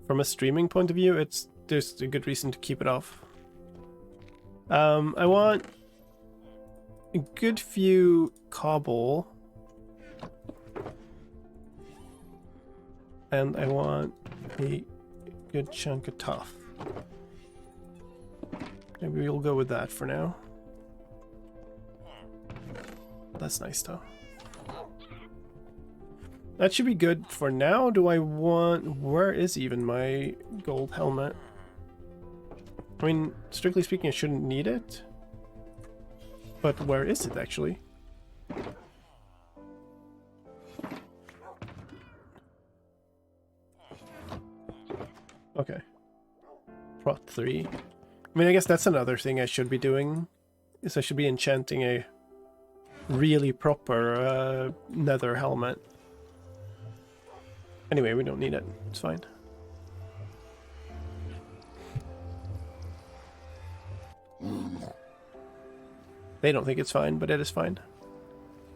from a streaming point of view, there's a good reason to keep it off. I want a good few cobble, and I want a good chunk of tuff. Maybe we'll go with that for now. That's nice though. That should be good for now. Do I want... Where is even my gold helmet? I mean, strictly speaking, I shouldn't need it. But where is it actually? Okay. Prot 3. I mean, I guess that's another thing I should be doing. Is I should be enchanting a really proper nether helmet. Anyway, we don't need it. It's fine. They don't think it's fine, but it is fine.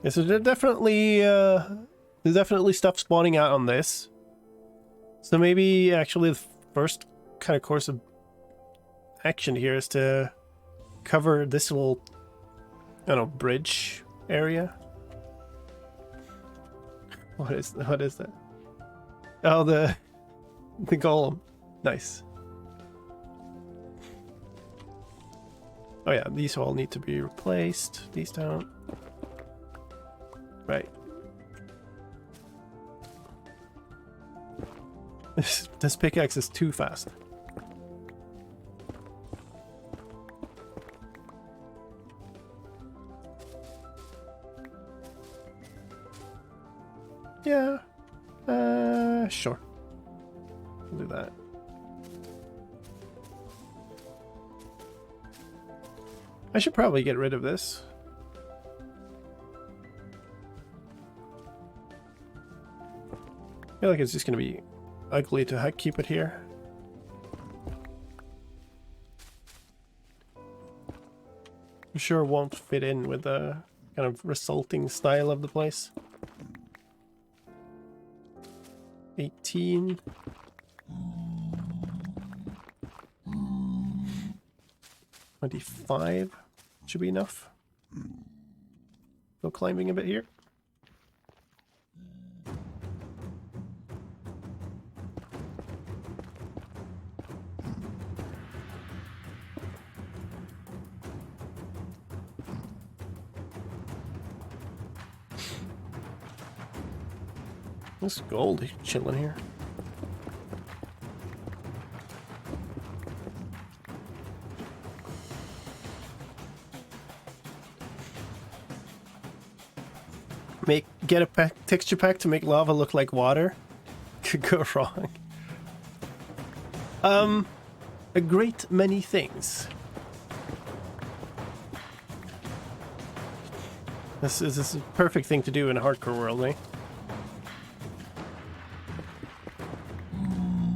Yeah, so there's definitely stuff spawning out on this. So maybe actually the first kind of course of action here is to cover this little, I don't know, bridge area. What is that? Oh, the golem. Nice. Oh yeah, these all need to be replaced. These don't. Right. This pickaxe is too fast. Yeah. Sure. We'll do that. I should probably get rid of this. I feel like it's just going to be ugly to keep it here. I'm sure it won't fit in with the kind of resulting style of the place. 18. 25 should be enough. Go climbing a bit here. This gold is chilling here. Get a texture pack to make lava look like water. Could go wrong. A great many things. This is a perfect thing to do in a hardcore world, eh?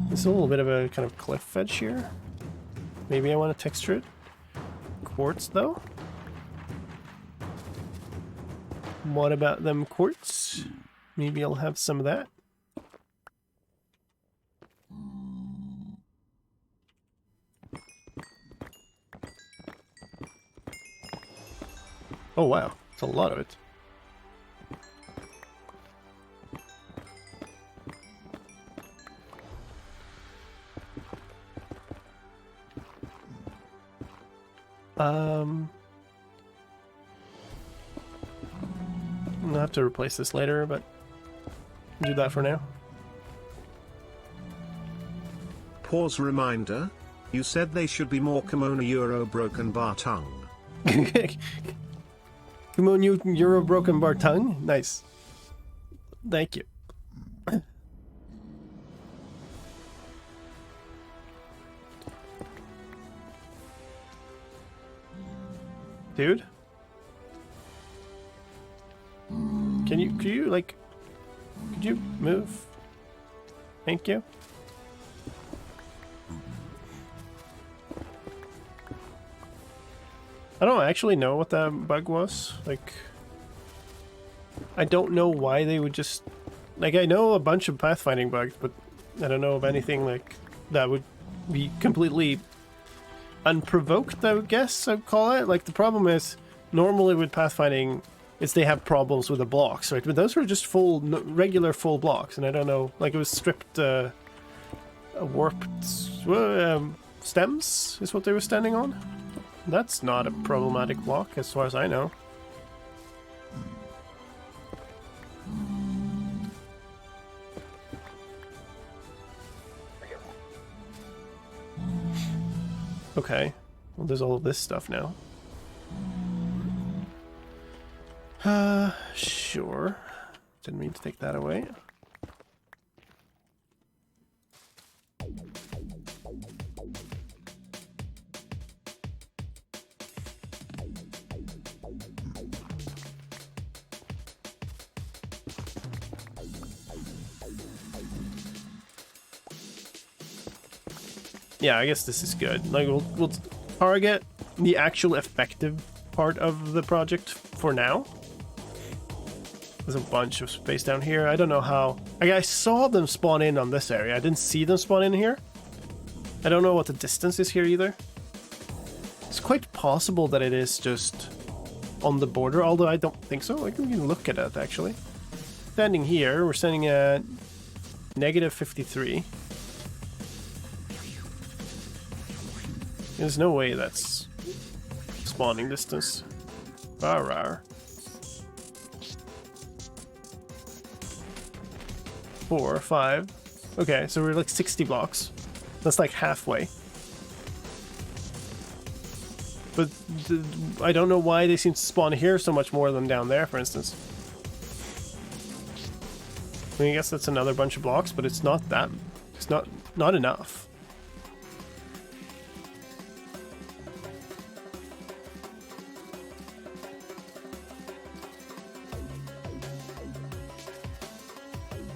There's a little bit of a kind of cliff edge here. Maybe I want to texture it. Quartz, though. What about them quartz? Maybe I'll have some of that. Oh wow, it's a lot of it. I'll have to replace this later, but I'll do that for now. Pause reminder. You said they should be more kimono euro broken bar tongue. Come on, you Euro broken bar tongue. Nice. Thank you. Dude? Could you like, could you move? Thank you. I don't actually know what that bug was. Like, I don't know why they would just, like, I know a bunch of pathfinding bugs, but I don't know of anything like that would be completely unprovoked, I would guess I'd call it. Like, the problem is, normally with pathfinding, is they have problems with the blocks, right? But those were just full, regular full blocks, and I don't know, like it was stripped, warped stems is what they were standing on. That's not a problematic block, as far as I know. Okay, well there's all of this stuff now. Sure. Didn't mean to take that away. Yeah, I guess this is good. Like, we'll target the actual effective part of the project for now. There's a bunch of space down here. I don't know how. I saw them spawn in on this area. I didn't see them spawn in here. I don't know what the distance is here either. It's quite possible that it is just on the border, although I don't think so. Like, we can look at it, actually. Standing here, we're standing at negative 53. There's no way that's spawning distance. Rawr. 4, 5. Okay, so we're like 60 blocks. That's like halfway. But I don't know why they seem to spawn here so much more than down there, for instance. I mean, I guess that's another bunch of blocks, but it's not that. It's not enough.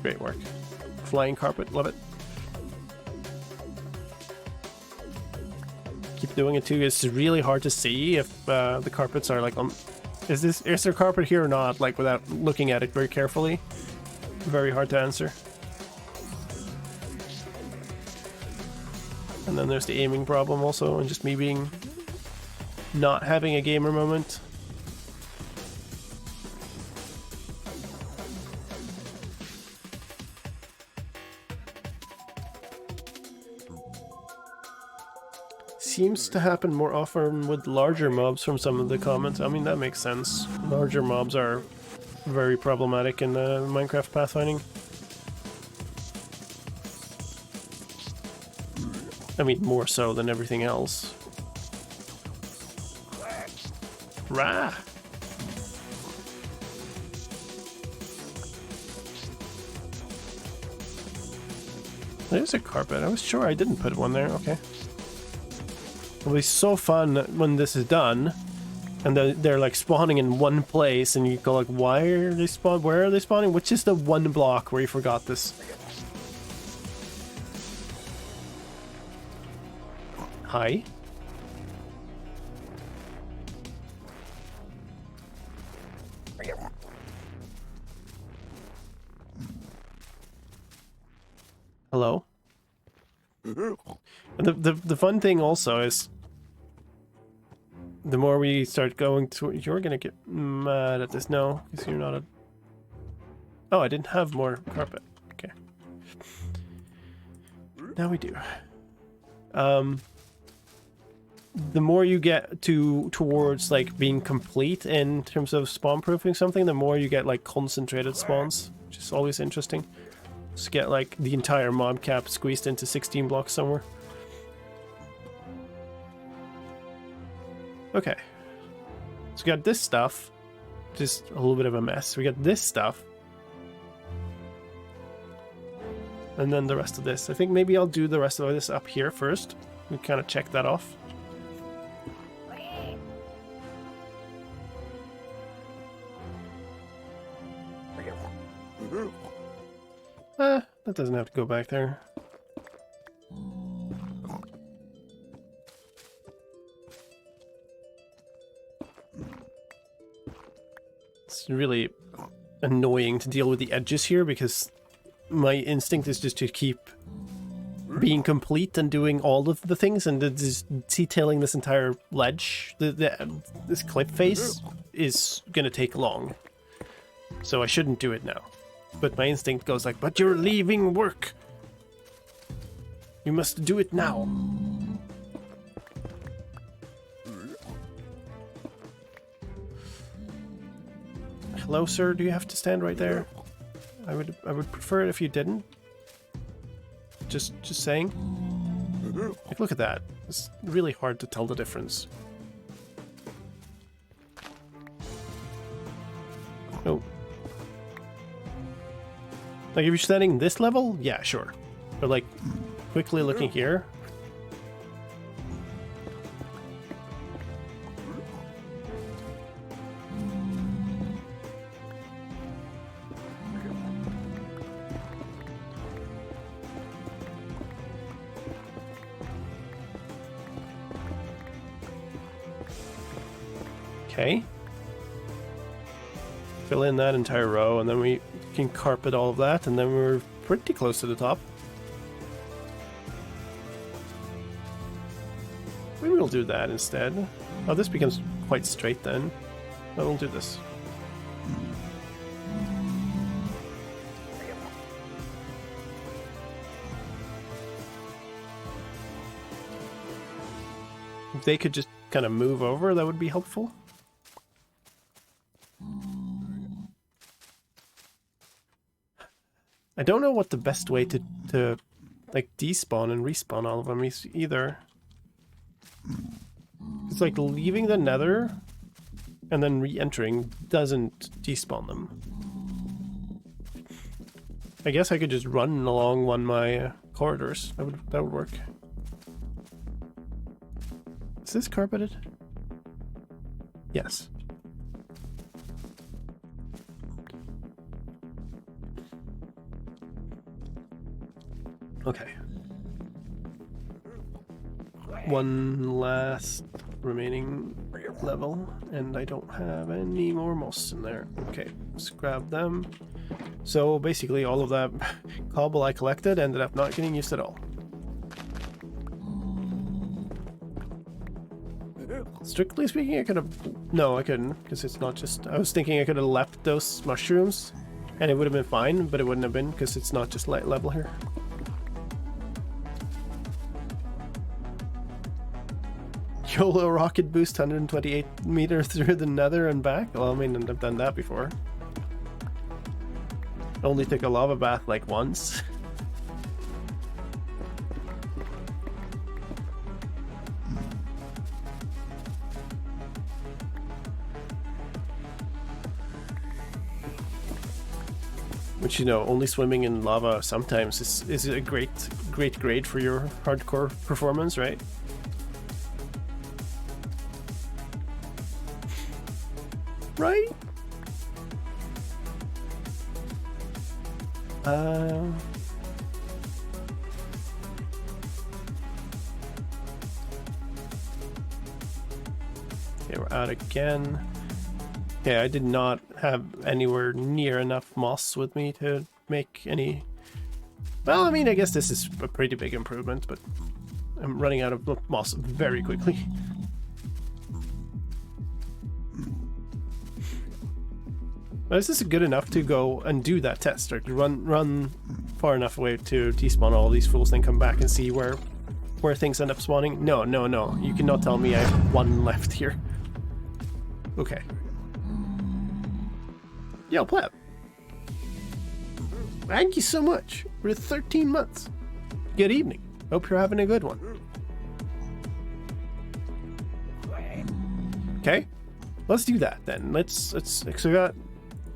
Great work. Flying carpet, love it. Keep doing it too. It's really hard to see if the carpets are like on. Is there carpet here or not? Like without looking at it very carefully. Very hard to answer. And then there's the aiming problem also, and just me being not having a gamer moment. Seems to happen more often with larger mobs from some of the comments. I mean, that makes sense. Larger mobs are very problematic in Minecraft pathfinding. I mean, more so than everything else. Rah! There's a carpet. I was sure I didn't put one there. Okay. It'll be so fun when this is done, and they're like spawning in one place, and you go like, why are they spawn? Where are they spawning? Which is the one block where you forgot this? Hi. Hello. The fun thing also is, the more we start going to, you're gonna get mad at this. No, because you're not a. Oh, I didn't have more carpet. Okay. Now we do. The more you get towards like being complete in terms of spawn proofing something, the more you get like concentrated spawns, which is always interesting. Just get like the entire mob cap squeezed into 16 blocks somewhere. Okay. So we got this stuff. just a little bit of a mess. We got this stuff. And then the rest of this. I think maybe I'll do the rest of this up here first. We kind of check that off. That doesn't have to go back there. It's really annoying to deal with the edges here because my instinct is just to keep being complete and doing all of the things, and just detailing this entire ledge, this clip face, is gonna take long. So I shouldn't do it now. But my instinct goes like, but you're leaving work. You must do it now. Hello, sir, do you have to stand right there? I would prefer it if you didn't. Just saying. Like, look at that. It's really hard to tell the difference. Oh. Like, if you're standing this level, yeah, sure. But like, quickly looking here. Okay. Fill in that entire row, and then we can carpet all of that, and then we're pretty close to the top. Maybe we'll do that instead. Oh, this becomes quite straight then. But we'll do this. If they could just kind of move over, that would be helpful. I don't know what the best way to like despawn and respawn all of them is either. It's like leaving the nether and then re-entering doesn't despawn them. I guess I could just run along one of my corridors. That would work. Is this carpeted? Yes. Okay. One last remaining level, and I don't have any more moss in there. Okay, let's grab them. So basically all of that cobble I collected ended up not getting used at all. Strictly speaking, I could have... No, I couldn't, because it's not just... I was thinking I could have left those mushrooms, and it would have been fine, but it wouldn't have been, because it's not just light level here. YOLO rocket boost 128 meters through the nether and back? Well, I mean, I've done that before. Only took a lava bath like once. Which, you know, only swimming in lava sometimes is a great grade for your hardcore performance, right? Right? Okay, we're out again. Okay, I did not have anywhere near enough moss with me to make any... Well, I mean, I guess this is a pretty big improvement, but I'm running out of moss very quickly. But is this good enough to go and do that test, or to run far enough away to despawn all these fools, then come back and see where things end up spawning? No. You cannot tell me I have one left here. Okay. Yo, pleb. Thank you so much for 13 months. Good evening. Hope you're having a good one. Okay. Let's do that then. Let's so we got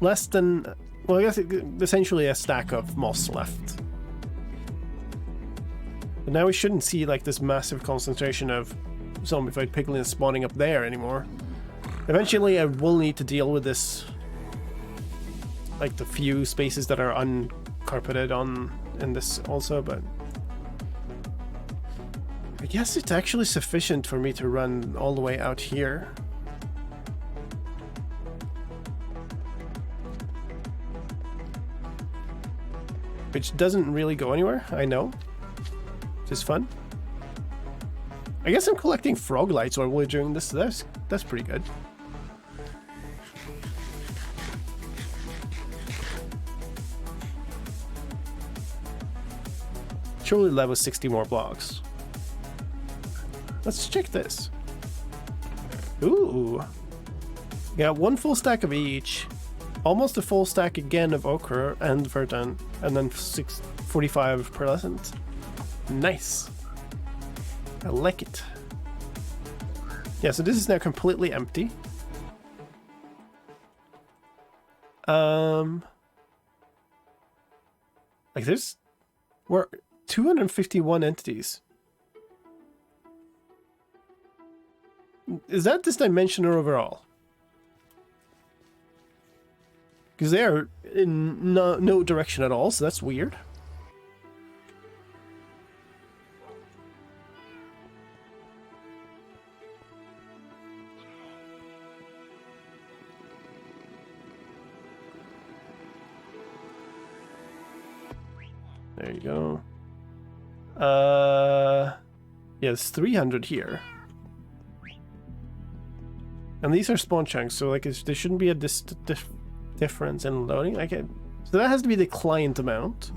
less than, well, I guess essentially a stack of moss left. But now we shouldn't see like this massive concentration of zombified piglins spawning up there anymore. Eventually I will need to deal with this, like the few spaces that are uncarpeted on in this also, but I guess it's actually sufficient for me to run all the way out here. Which doesn't really go anywhere, I know. Which is fun. I guess I'm collecting frog lights while we're doing this. That's pretty good. Surely level 60 more blocks. Let's check this. Ooh. Got one full stack of each. Almost a full stack again of ochre and verdun. And then 645 pearlescent. Nice. I like it. Yeah, so this is now completely empty. Like we're 251 entities. Is that this dimension or overall? Because they are in no direction at all, so that's weird. There you go. Yeah, it's 300 here. And these are spawn chunks, so like there shouldn't be a difference in loading. Okay, so that has to be the client amount.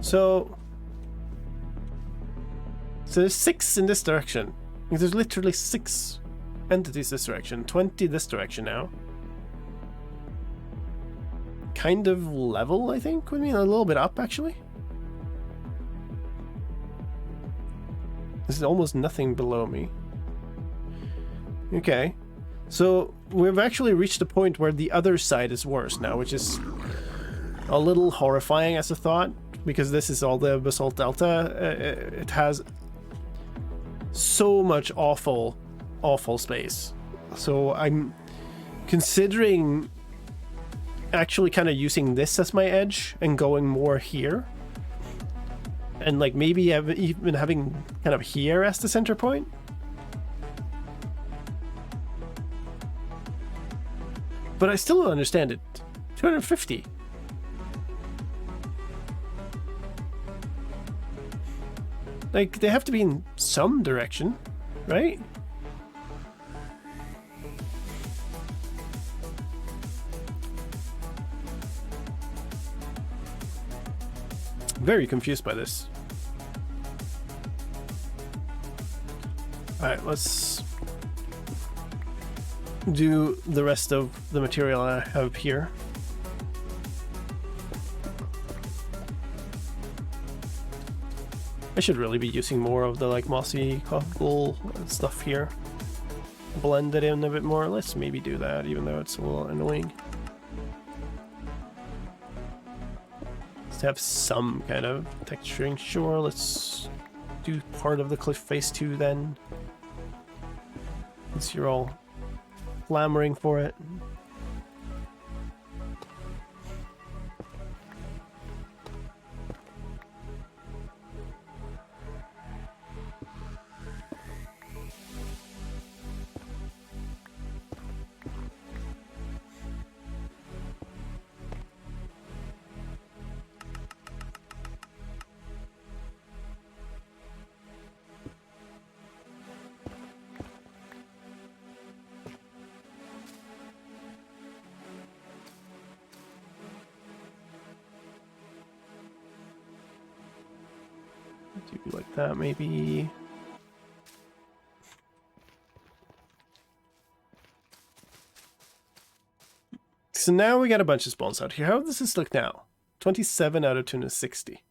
So there's 6 in this direction. There's literally 6 entities this direction, 20 this direction now. Kind of level, I think, would mean a little bit up actually. There's almost nothing below me. Okay, so we've actually reached a point where the other side is worse now, which is a little horrifying as a thought, because this is all the basalt delta. It has so much awful space. So I'm considering actually kind of using this as my edge and going more here. And like maybe even having kind of here as the center point. But I still don't understand it. 250. Like, they have to be in some direction, right? Very confused by this. Alright, let's do the rest of the material I have here. I should really be using more of the like mossy cobble stuff here. Blend it in a bit more. Let's maybe do that, even though it's a little annoying. Let's have some kind of texturing. Sure, let's do part of the cliff face too then. Since you're all clamoring for it. Do like that maybe. So now we got a bunch of spawns out here. How does this look now? 27 out of 260.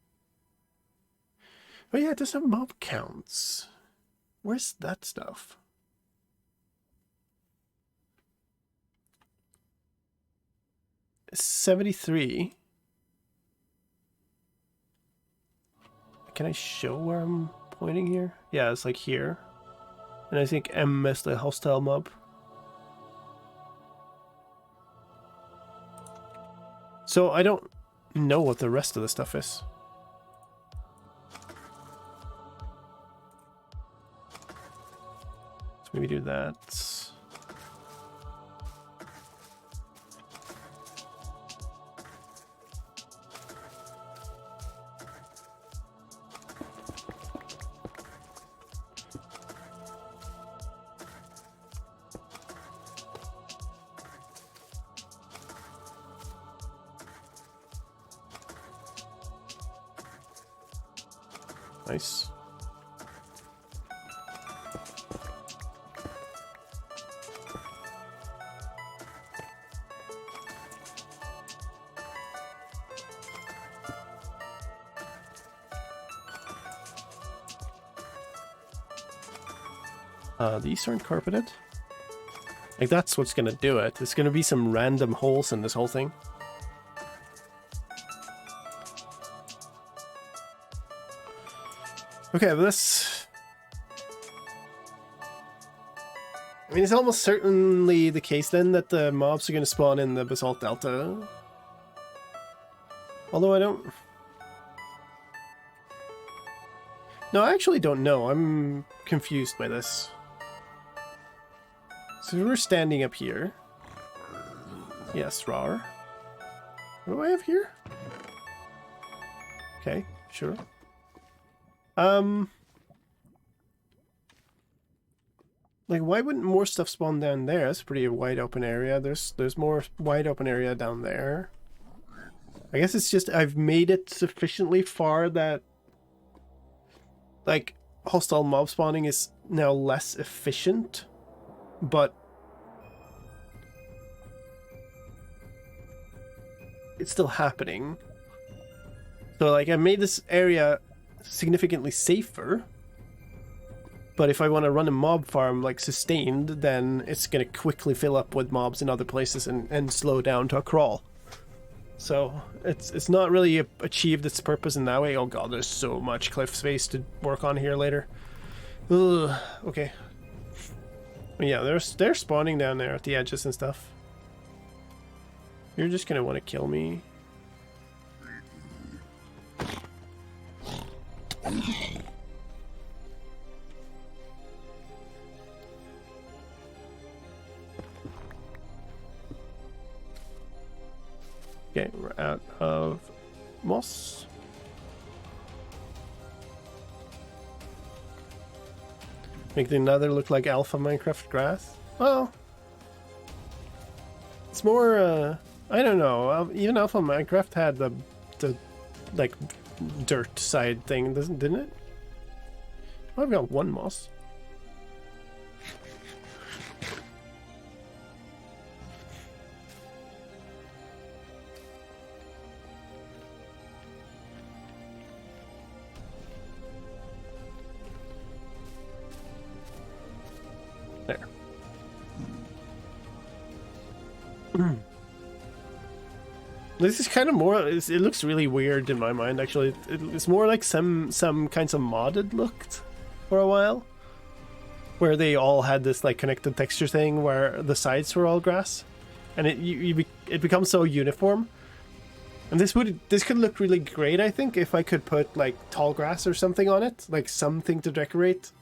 Oh yeah, it does have mob counts. Where's that stuff? 73. Can I show where I'm pointing here? Yeah, it's like here. And I think M is the hostile mob. So I don't know what the rest of the stuff is. So maybe do that. Nice. These aren't carpeted. Like, that's what's gonna do it. There's gonna be some random holes in this whole thing. Okay, but this... I mean, it's almost certainly the case then that the mobs are going to spawn in the Basalt Delta. Although I don't... No, I actually don't know. I'm confused by this. So we're standing up here. Yes, rawr. What do I have here? Okay, sure. Like, why wouldn't more stuff spawn down there? That's a pretty wide open area. There's more wide open area down there. I guess it's just I've made it sufficiently far that, like, hostile mob spawning is now less efficient, but it's still happening. So, like, I made this area significantly safer, but if I want to run a mob farm like sustained, then it's going to quickly fill up with mobs in other places and slow down to a crawl. So it's not really achieved its purpose in that way. Oh god, there's so much cliff space to work on here later. Ugh, okay. Yeah, they're spawning down there at the edges and stuff. You're just going to want to kill me. Okay, we're out of moss. Make the nether look like alpha Minecraft grass. Well, it's more, I don't know. Even alpha Minecraft had the like dirt side thing, didn't it? Oh, I've got one moss. There. This is kind of more, it looks really weird in my mind, actually. It's more like some kinds of modded looked for a while, where they all had this like connected texture thing where the sides were all grass, and it becomes so uniform. And this could look really great, I think, if I could put like tall grass or something on it, like something to decorate.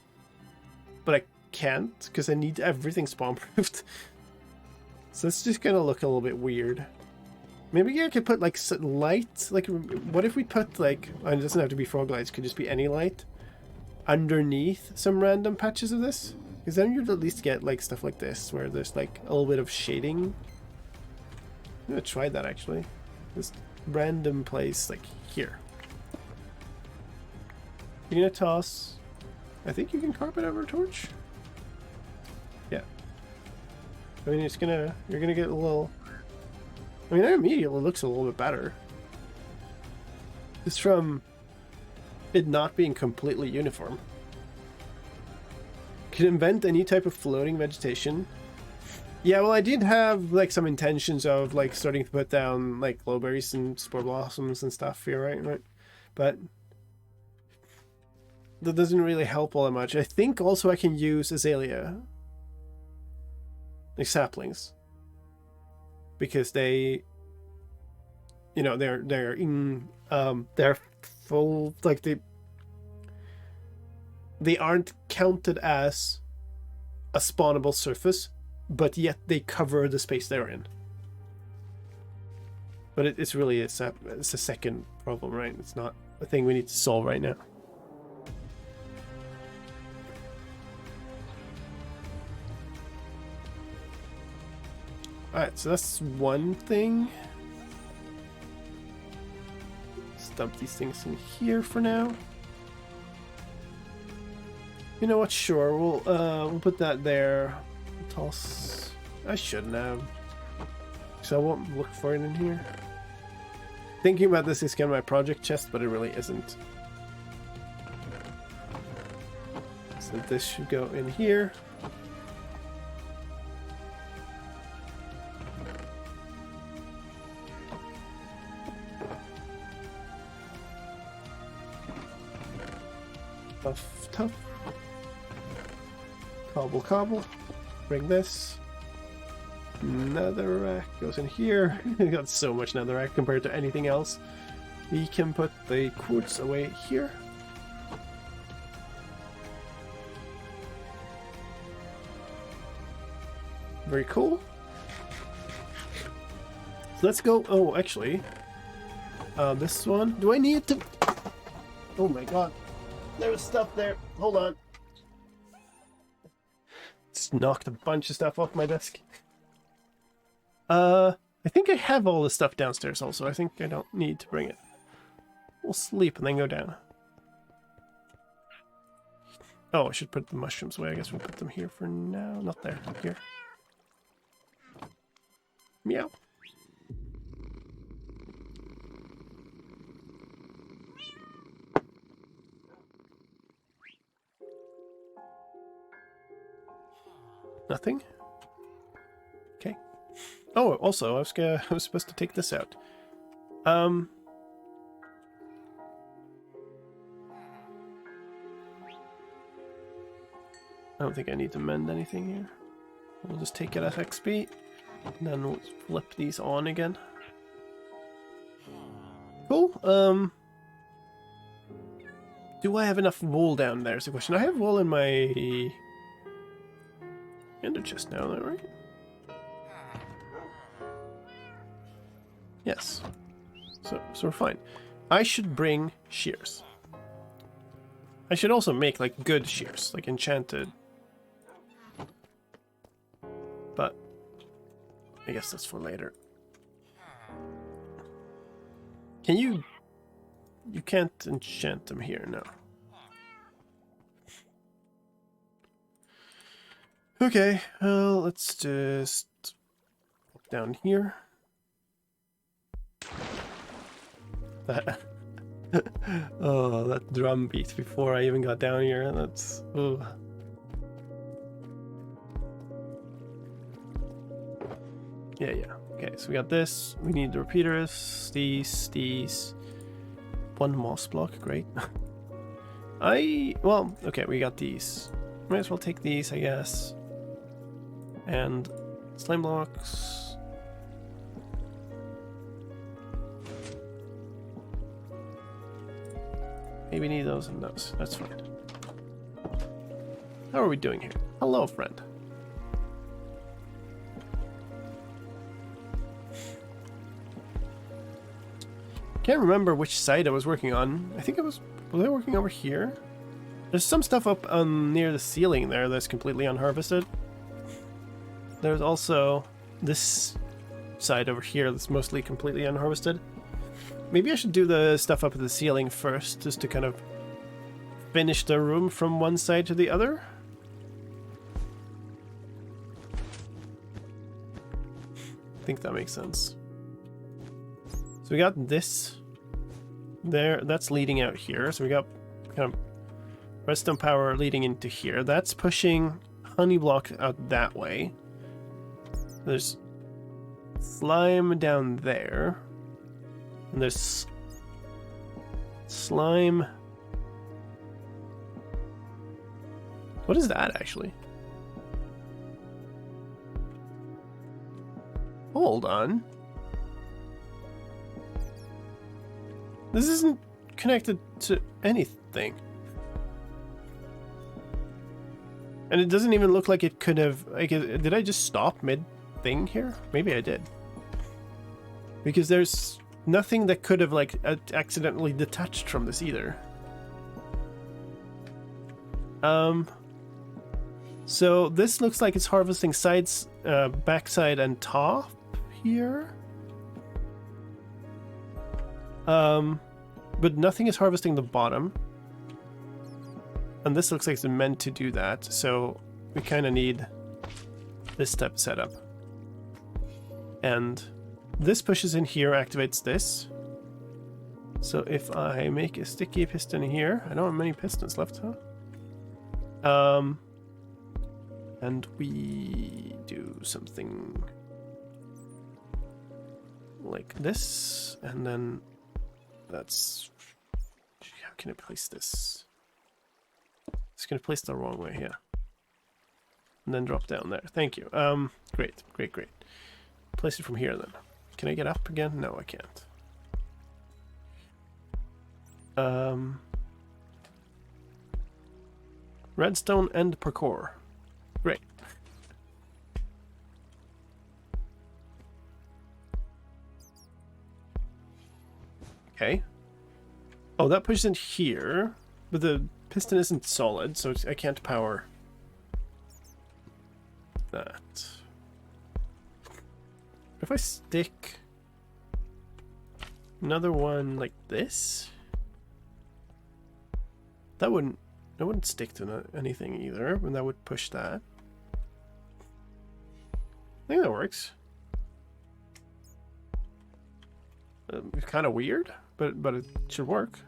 But I can't because I need everything spawn proofed. So it's just gonna look a little bit weird. Maybe I could put like light, like what if we put like, it doesn't have to be frog lights, it could just be any light underneath some random patches of this, because then you'd at least get like stuff like this where there's like a little bit of shading. I'm gonna try that actually. This random place like here. You're gonna toss, I think you can carpet over a torch. Yeah. I mean, you're gonna get a little, I mean, that immediately looks a little bit better. It's from it not being completely uniform. Can invent any type of floating vegetation. Yeah, well, I did have like some intentions of like starting to put down like glowberries and spore blossoms and stuff here, right? But that doesn't really help all that much. I think also I can use azalea, like saplings, because they, you know, they're in they're full, like they aren't counted as a spawnable surface, but yet they cover the space they're in. But it's really it's a second problem, right? It's not a thing we need to solve right now. Alright, so that's one thing. Let's dump these things in here for now. You know what? Sure, we'll put that there. Toss. I shouldn't have. So I won't look for it in here. Thinking about this is kind of my project chest, but it really isn't. So this should go in here. Tough. Cobble. Bring this. Netherrack goes in here. We got so much netherrack compared to anything else. We can put the quartz away here. Very cool. So let's go. Oh, actually, this one. Do I need to? Oh my god, there was stuff there. Hold on. Just knocked a bunch of stuff off my desk. I think I have all the stuff downstairs also. I think I don't need to bring it. We'll sleep and then go down. Oh, I should put the mushrooms away. I guess we'll put them here for now. Not there. Here. Meow. Nothing? Okay. Oh, also, I was supposed to take this out. I don't think I need to mend anything here. We'll just take it as XP, and then we'll flip these on again. Cool. Do I have enough wool down there is the question. I have wool in my ender chest now, though, right? Yes. So we're fine. I should bring shears. I should also make like good shears, like enchanted. But I guess that's for later. Can you? You can't enchant them here, no. Okay, well, let's just pop down here. That oh, that drum beat before I even got down here. That's oh. Yeah. Okay, so we got this. We need the repeaters. These. One moss block, great. Well, okay, we got these. Might as well take these, I guess. And slime blocks. Maybe need those and those. That's fine. How are we doing here? Hello, friend. Can't remember which side I was working on. I think was I working over here? There's some stuff up near the ceiling there that's completely unharvested. There's also this side over here that's mostly completely unharvested. Maybe I should do the stuff up at the ceiling first, just to kind of finish the room from one side to the other. I think that makes sense. So we got this there, that's leading out here. So we got kind of redstone power leading into here. That's pushing honey block out that way. There's slime down there. And there's slime. What is that actually? Hold on. This isn't connected to anything. And it doesn't even look like it could have... Like, did I just stop mid-thing here? Maybe I did. Because there's nothing that could have, like, accidentally detached from this either. So this looks like it's harvesting sides, backside and top here. But nothing is harvesting the bottom. And this looks like it's meant to do that, so we kind of need this type of setup. And this pushes in here, activates this. So if I make a sticky piston here, I don't have many pistons left, huh? And we do something like this, and then that's... How can I place this? It's going to place the wrong way here. And then drop down there. Thank you. Great, great, great. Place it from here then. Can I get up again? No, I can't. Redstone and parkour. Great. Okay. Oh, that pushes in here, but the piston isn't solid, so I can't power that. If I stick another one like this, that wouldn't stick to anything either, and that would push that. I think that works. It's kind of weird, but it should work.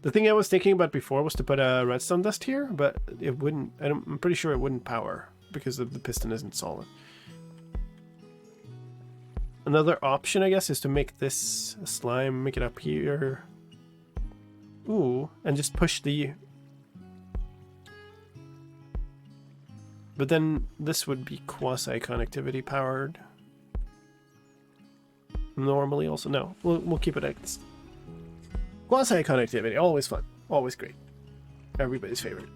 The thing I was thinking about before was to put a redstone dust here, but it wouldn't. I'm pretty sure it wouldn't power because the piston isn't solid. Another option, I guess, is to make this slime, make it up here. Ooh, and just push the... But then this would be quasi-connectivity powered. Normally also, no, we'll keep it at quasi-connectivity, always fun, always great. Everybody's favorite.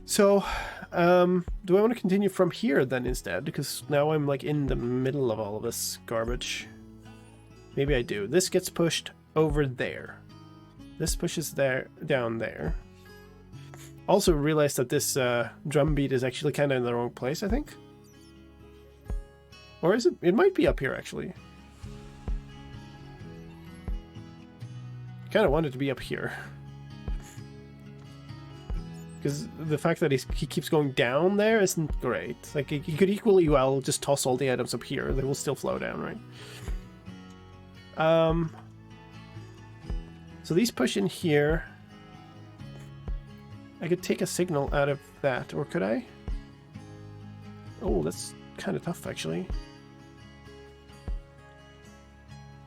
So, do I want to continue from here then instead? Because now I'm like in the middle of all of this garbage. Maybe I do. This gets pushed over there. This pushes there, down there. Also realized that this drum beat is actually kind of in the wrong place, I think. Or is it? It might be up here, actually. Kind of want it to be up here. Because the fact that he keeps going down there isn't great. Like, he could equally well just toss all the items up here. They will still flow down, right? So these push in here. I could take a signal out of that, or could I? Oh, that's kind of tough, actually.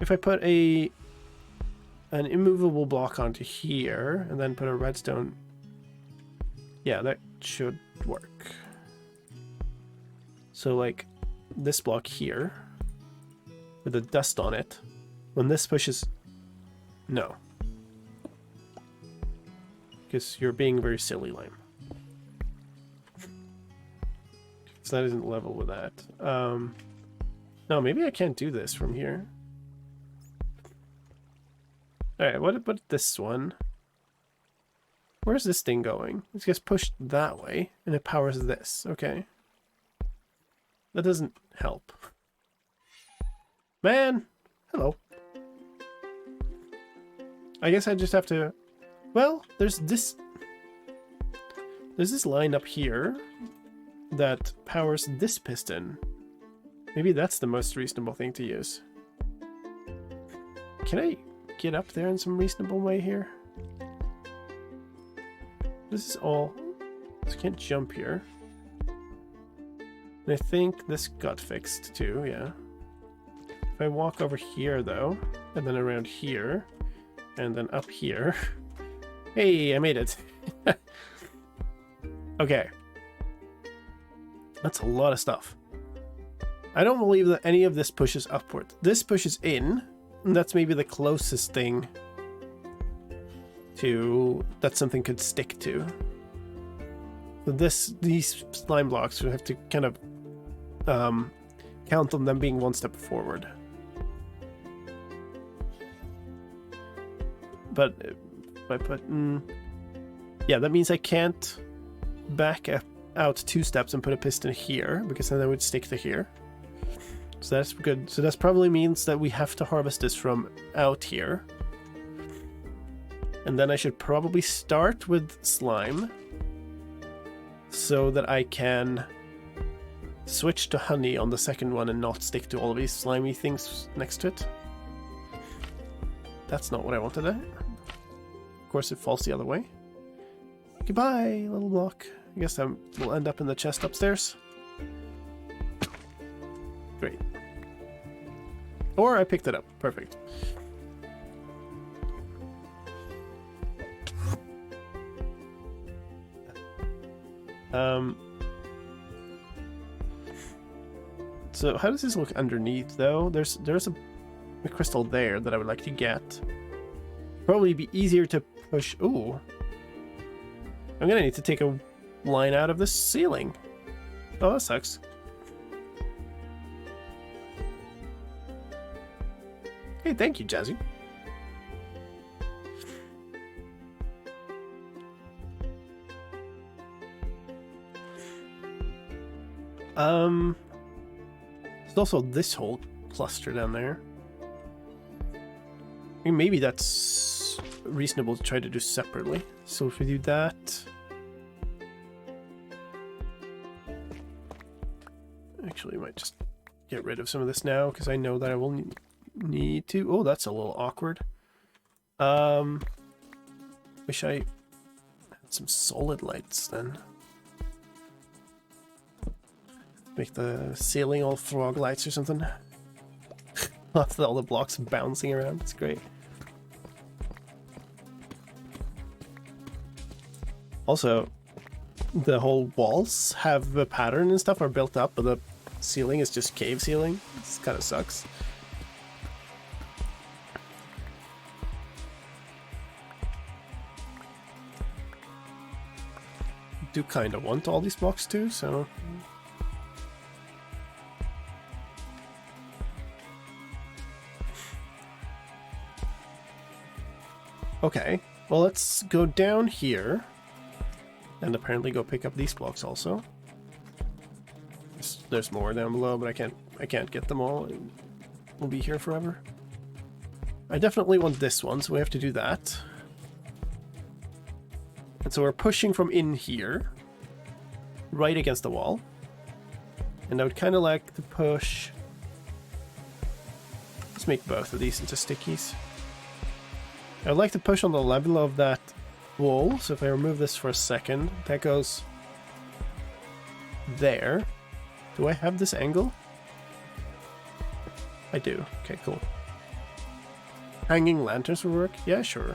If I put an immovable block onto here, and then put a redstone... Yeah, that should work. So, like, this block here, with the dust on it, when this pushes... No. Because you're being very silly, Lime. So that isn't level with that. No, maybe I can't do this from here. Alright, what about this one? Where's this thing going? It gets pushed that way, and it powers this. Okay. That doesn't help. Man! Hello. I guess I just have to... Well, there's this line up here that powers this piston. Maybe that's the most reasonable thing to use. Can I get up there in some reasonable way here? This is all... I can't jump here. And I think this got fixed too, yeah. If I walk over here though, and then around here, and then up here. Hey, I made it. Okay. That's a lot of stuff. I don't believe that any of this pushes upward. This pushes in, and that's maybe the closest thing to that something could stick to. These slime blocks would have to kind of count on them being one step forward. But if I put yeah, that means I can't back out 2 steps and put a piston here, because then I would stick to here. So that's good. So that probably means that we have to harvest this from out here. And then I should probably start with slime, so that I can switch to honey on the second one and not stick to all of these slimy things next to it. That's not what I wanted. Of course, it falls the other way. Goodbye, little block. I guess I will end up in the chest upstairs. Great. Or I picked it up. Perfect. So how does this look underneath though? There's a crystal there that I would like to get. Probably be easier to push. Ooh. I'm gonna need to take a line out of the ceiling. Oh, that sucks. Hey, thank you, Jazzy. There's also this whole cluster down there. I mean, maybe that's reasonable to try to do separately. So if we do that... Actually, we might just get rid of some of this now, because I know that I will need to... Oh, that's a little awkward. Wish I had some solid lights then. Make the ceiling all frog lights or something. All the blocks bouncing around. It's great. Also, the whole walls have a pattern and stuff are built up, but the ceiling is just cave ceiling. This kind of sucks. Do kind of want all these blocks too, so... Okay, well let's go down here and apparently go pick up these blocks also. There's more down below, but I can't get them all. We'll be here forever. I definitely want this one, so we have to do that. And so we're pushing from in here, right against the wall. And I would kind of like to push... Let's make both of these into stickies. I'd like to push on the level of that wall, so if I remove this for a second, that goes there. Do I have this angle? I do. Okay, cool. Hanging lanterns will work? Yeah, sure.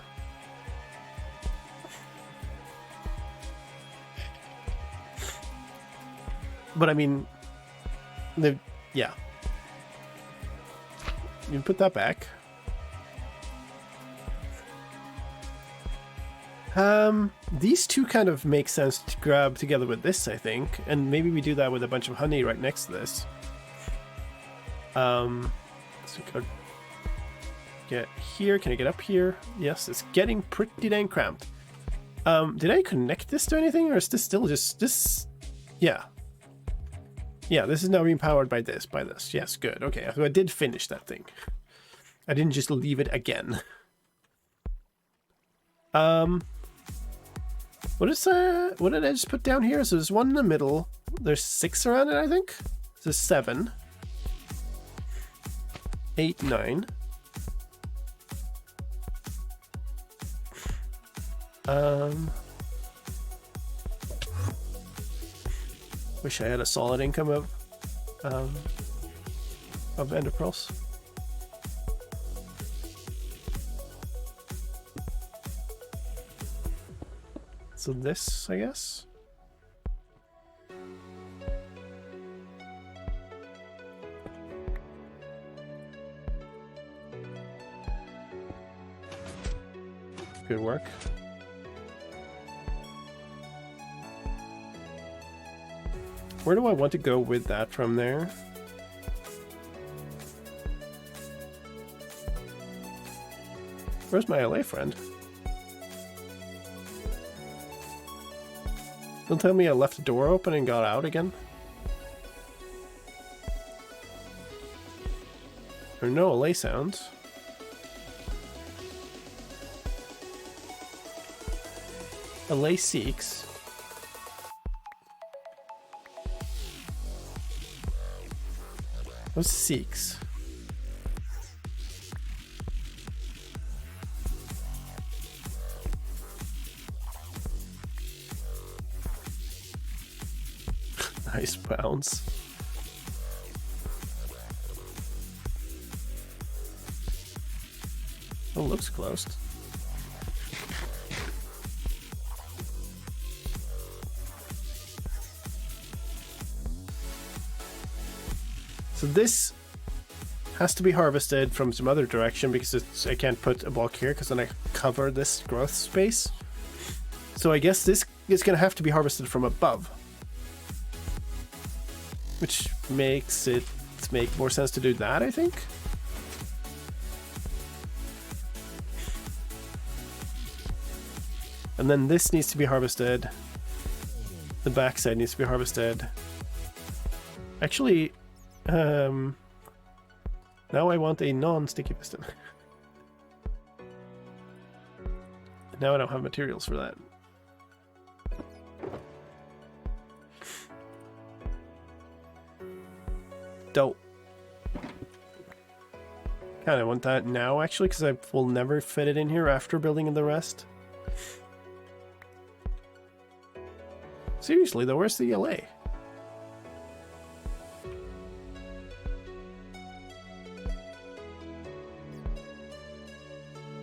But I mean, yeah. You put that back. These two kind of make sense to grab together with this, I think. And maybe we do that with a bunch of honey right next to this. So we get here. Can I get up here? Yes, it's getting pretty dang cramped. Did I connect this to anything, or is this still just this? Yeah. Yeah, this is now being powered by this, Yes, good. Okay, so I did finish that thing. I didn't just leave it again. What did I just put down here? So there's one in the middle. There's 6 around it, I think. So 7. 8, 9. Wish I had a solid income of ender pearls. So this, I guess. Good work. Where do I want to go with that from there? Where's my LA friend? Don't tell me I left the door open and got out again. There are no LA sounds. LA seeks. What's seeks? Nice bounce. Oh, looks closed. So this has to be harvested from some other direction because I can't put a block here because then I cover this growth space. So I guess this is going to have to be harvested from above. Which makes it make more sense to do that, I think. And then this needs to be harvested. The backside needs to be harvested. Actually, now I want a non-sticky piston. Now I don't have materials for that. Dope. Kinda want that now, actually, because I will never fit it in here after building in the rest. Seriously, though, where's the LA?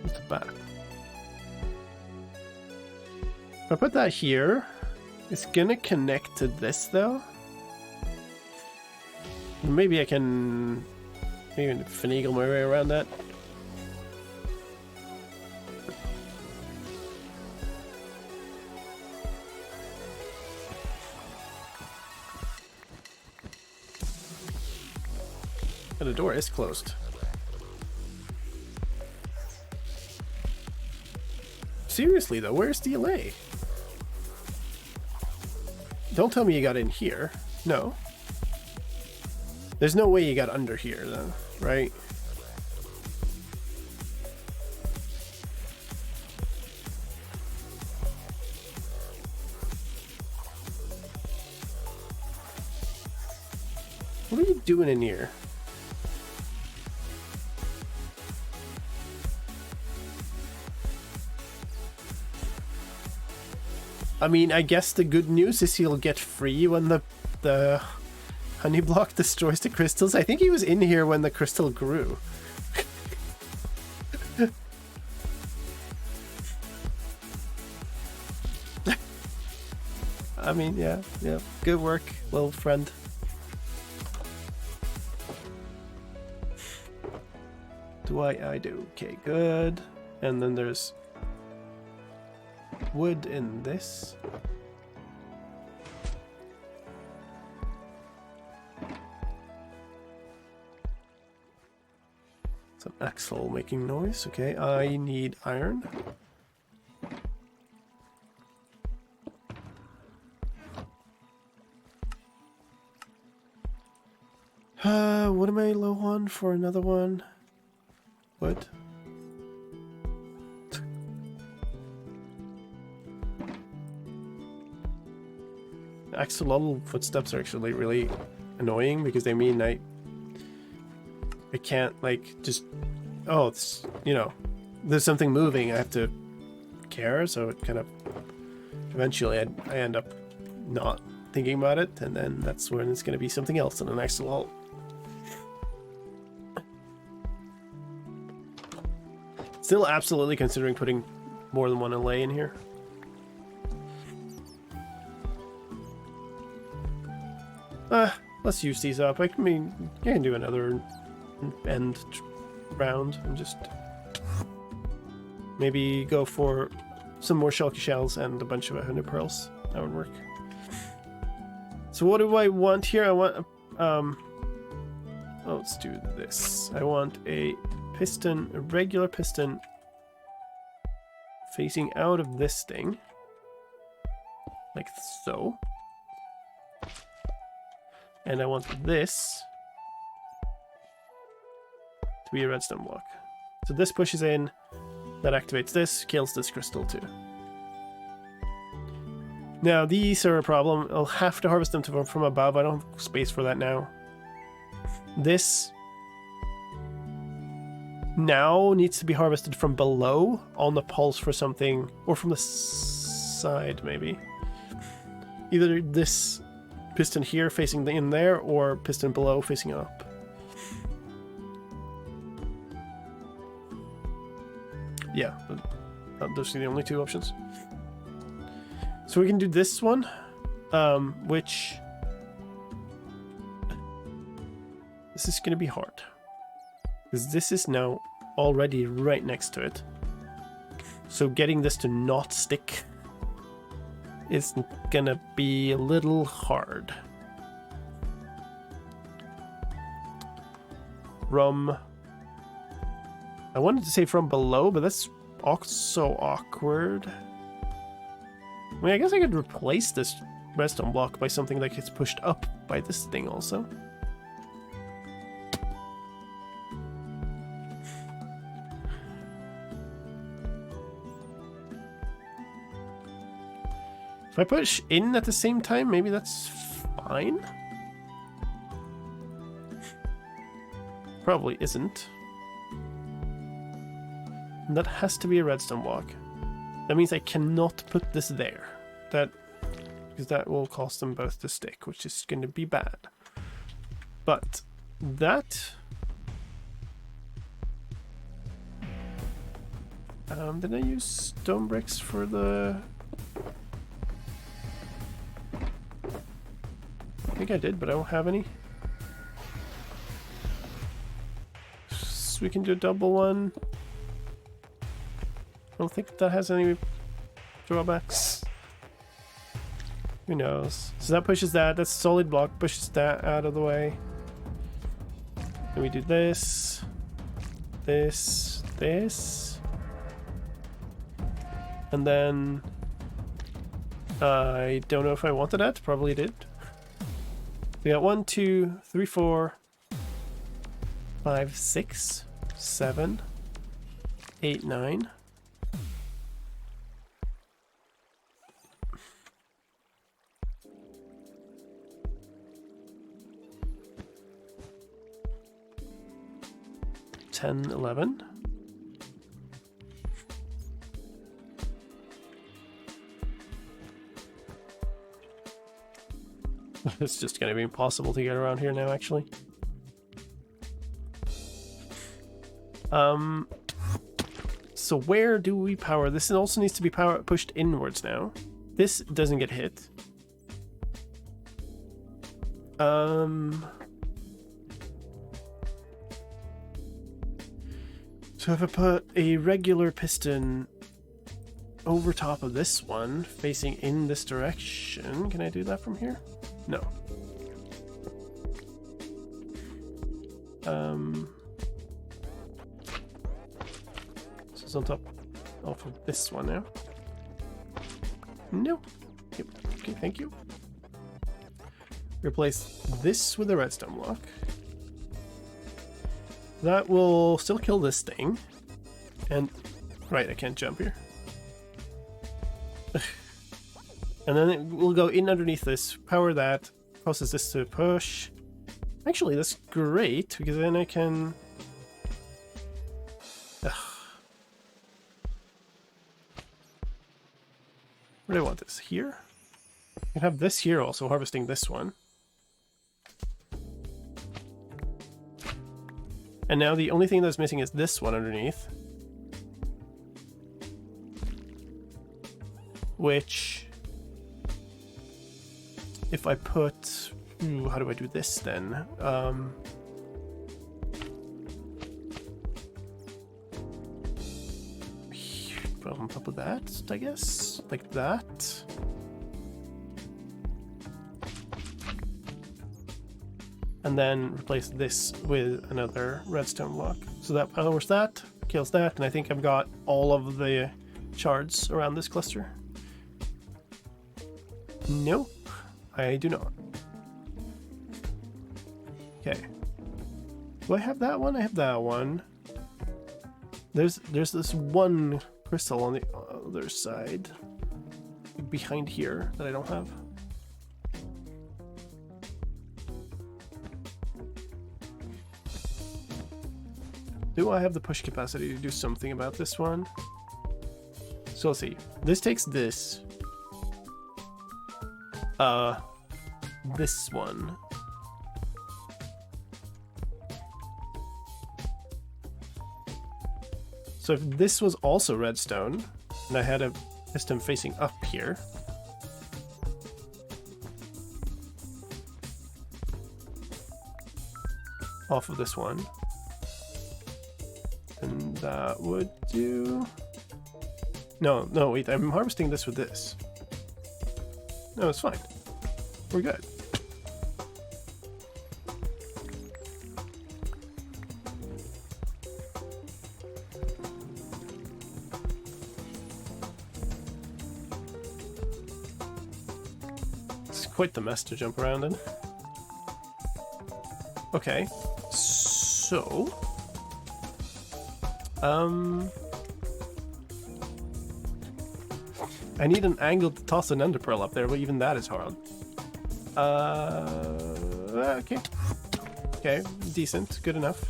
What's the back? If I put that here, it's gonna connect to this, though. Maybe I can maybe finagle my way around that. And the door is closed. Seriously though, where's the LA? Don't tell me you got in here. No. There's no way you got under here, though, right? What are you doing in here? I mean, I guess the good news is he'll get free when the honey block destroys the crystals. I think he was in here when the crystal grew. I mean, yeah. Good work, little friend. I do. Okay, good. And then there's wood in this. It's an axle making noise. Okay, I need iron. What am I low on for another one? Wood. Axolotl footsteps are actually really annoying because they mean I can't like just it's, you know, there's something moving, I have to care, so it kind of eventually I end up not thinking about it, and then that's when it's going to be something else in the next wall. Still absolutely considering putting more than one allay in here. Let's use these up. I mean, you can do another end round and just maybe go for some more shulky shells and a bunch of 100 pearls. That would work. So what do I want here? I want let's do this. I want a piston, a regular piston facing out of this thing, like so. And I want this to be a redstone block. So this pushes in, that activates this, kills this crystal too. Now these are a problem. I'll have to harvest them from above. I don't have space for that now. This now needs to be harvested from below on the pulse for something, or from the side maybe. Either this piston here facing in there, or piston below facing up. Yeah, those are the only two options. So we can do this one, which this is going to be hard, because this is now already right next to it. So getting this to not stick is gonna be a little hard. I wanted to say from below, but that's so awkward. I mean, I guess I could replace this redstone block by something that gets pushed up by this thing also. If I push in at the same time, maybe that's fine. Probably isn't. And that has to be a redstone block. That means I cannot put this there. Because that will cause them both to stick, which is going to be bad. But that... did I use stone bricks for the... I think I did, but I don't have any. So we can do a double one. I don't think that has any drawbacks. Who knows? So that pushes that. That's a solid block. Pushes that out of the way. Then we do this. This. This. And then... I don't know if I wanted that. Probably did. We got 1, 2, 3, 4, 5, 6, 7, 8, 9. $10, $11. It's just going to be impossible to get around here now, actually. So where do we power? This also needs to be pushed inwards now. This doesn't get hit. So if I put a regular piston over top of this one, facing in this direction, can I do that from here? No. So it's on top off of this one now. No. Yep. Okay, thank you. Replace this with a redstone block. That will still kill this thing. And right, I can't jump here. And then it will go in underneath this, power that, causes this to push. Actually, that's great, because then I can... Ugh. Where do I want this? Here? can have this here also harvesting this one. And now the only thing that's missing is this one underneath. Which, if I put, how do I do this then? Put on top of that, I guess, like that. And then replace this with another redstone block. So that powers that, kills that, and I think I've got all of the shards around this cluster. No, I do not. Okay. Do I have that one? I have that one. There's this one crystal on the other side. Behind here that I don't have. Do I have the push capacity to do something about this one? So let's see. This takes this. This one. So if this was also redstone, and I had a piston facing up here, off of this one, then that would do... No, wait, I'm harvesting this with this. No, it's fine. We're good. It's quite the mess to jump around in. Okay, so... I need an angle to toss an ender pearl up there, but even that is hard. Okay. Okay, decent, good enough.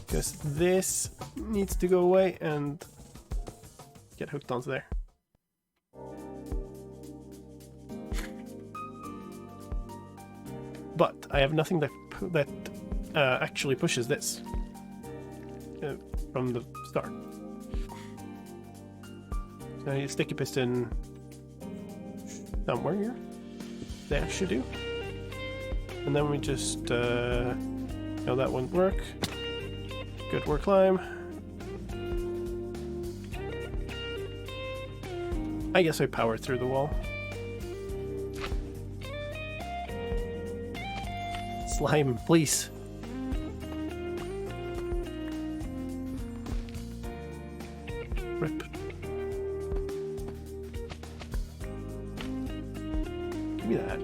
Because this needs to go away and get hooked onto there. But I have nothing that actually pushes this from the start. So I need a sticky piston somewhere here. That should do. And then we just, no, that wouldn't work. Good work, Lime. I guess I powered through the wall. Slime, please. Rip. Give me that.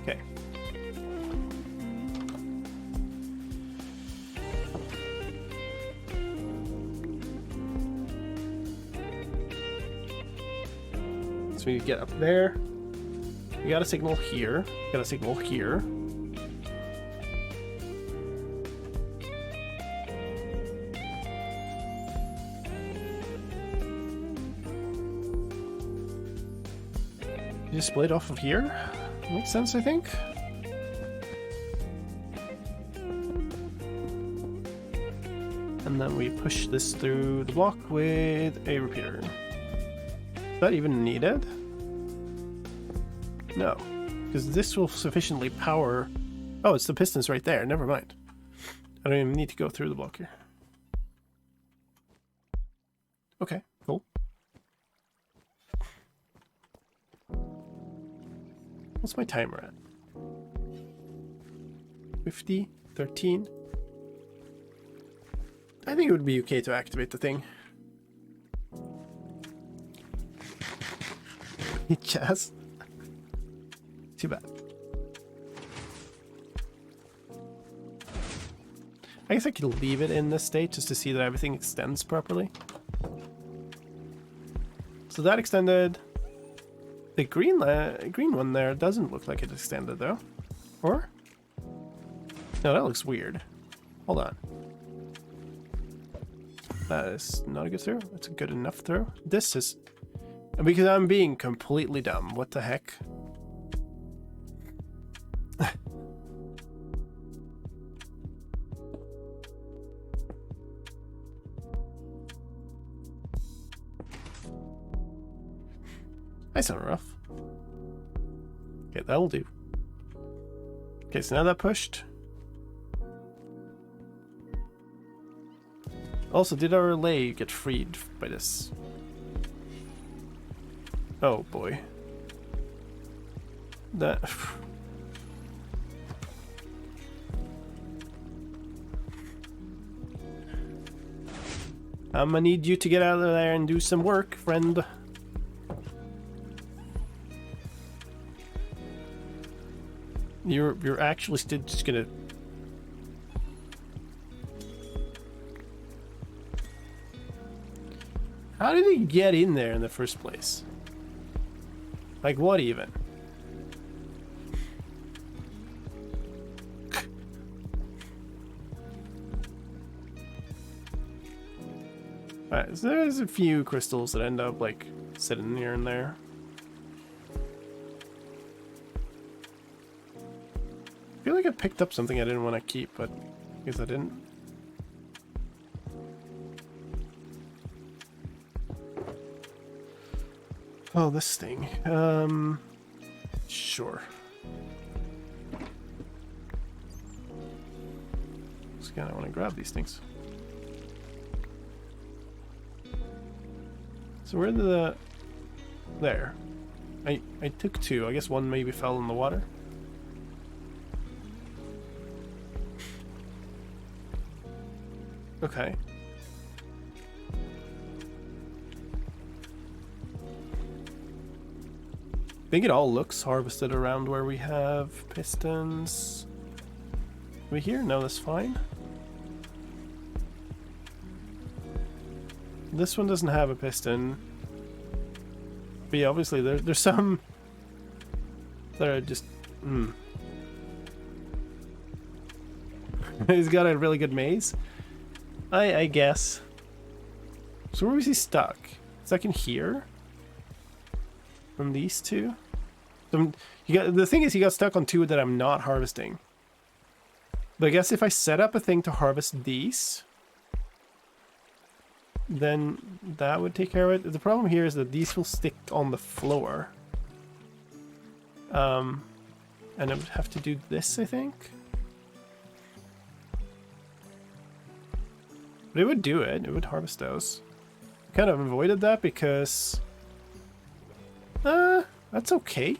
Okay. So we get up there. We got a signal here. Got a signal here. You just split off of here. Makes sense, I think. And then we push this through the block with a repeater. Is that even needed? No, because this will sufficiently power... Oh, it's the pistons right there. Never mind. I don't even need to go through the block here. Okay, cool. What's my timer at? 50? 13? I think it would be okay to activate the thing. Chaz? Too bad. I guess I could leave it in this state just to see that everything extends properly. So that extended. The green one there doesn't look like it extended though. Or? No, that looks weird. Hold on. That is not a good throw. That's a good enough throw. This is Because I'm being completely dumb. What the heck? Nice and rough. Okay, that'll do. Okay, so now that pushed. Also, did our relay get freed by this? Oh boy. That... I'm gonna need you to get out of there and do some work, friend. You're actually still just gonna... How did he get in there in the first place? Like, what even? Alright, so there's a few crystals that end up, like, sitting here and there. I feel like I picked up something I didn't want to keep, but I guess I didn't. Oh, this thing. Sure. Just kind of want to grab these things. So where did the... There. I took two. I guess one maybe fell in the water. Okay. I think it all looks harvested around where we have pistons. Are we here? No, that's fine. This one doesn't have a piston. But yeah, obviously there's some that are just... He's got a really good maze. I guess. So where was he stuck? Stuck in here? From these two? The thing is, he got stuck on two that I'm not harvesting. But I guess if I set up a thing to harvest these, then that would take care of it. The problem here is that these will stick on the floor. And I would have to do this, I think. But it would do it. It would harvest those. I kind of avoided that because... that's okay.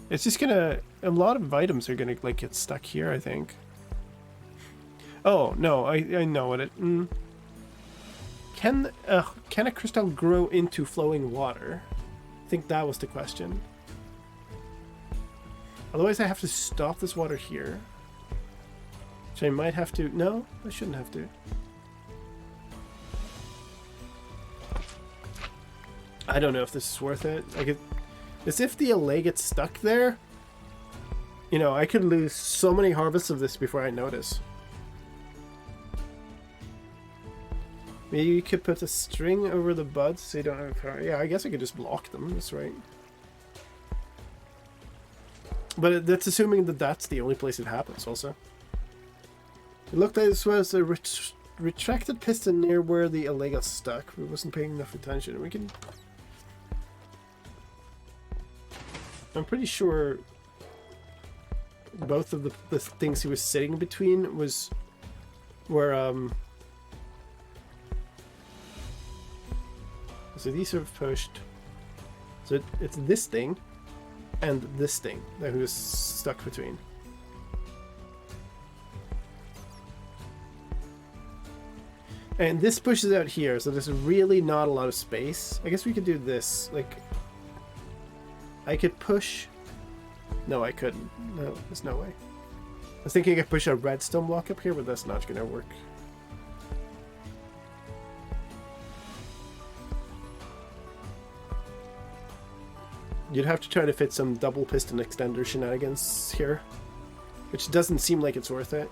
It's just gonna... A lot of items are gonna, like, get stuck here, I think. Oh, no, I know what it... Can a crystal grow into flowing water? I think that was the question. Otherwise I have to stop this water here. Which I might have to... No, I shouldn't have to. I don't know if this is worth it. Like, as if the LA gets stuck there, you know, I could lose so many harvests of this before I notice. Maybe you could put a string over the buds so you don't have power. Yeah, I guess I could just block them. That's right. But that's assuming that that's the only place it happens also. It looked like this was a retracted piston near where the LA got stuck. We wasn't paying enough attention. We can... I'm pretty sure both of the things he was sitting between were so these are pushed. So it's this thing and this thing that he was stuck between. And this pushes out here, so there's really not a lot of space. I guess we could do this. Like, I could push... No, I couldn't. No, there's no way. I was thinking I could push a redstone block up here, but that's not going to work. You'd have to try to fit some double piston extender shenanigans here, which doesn't seem like it's worth it.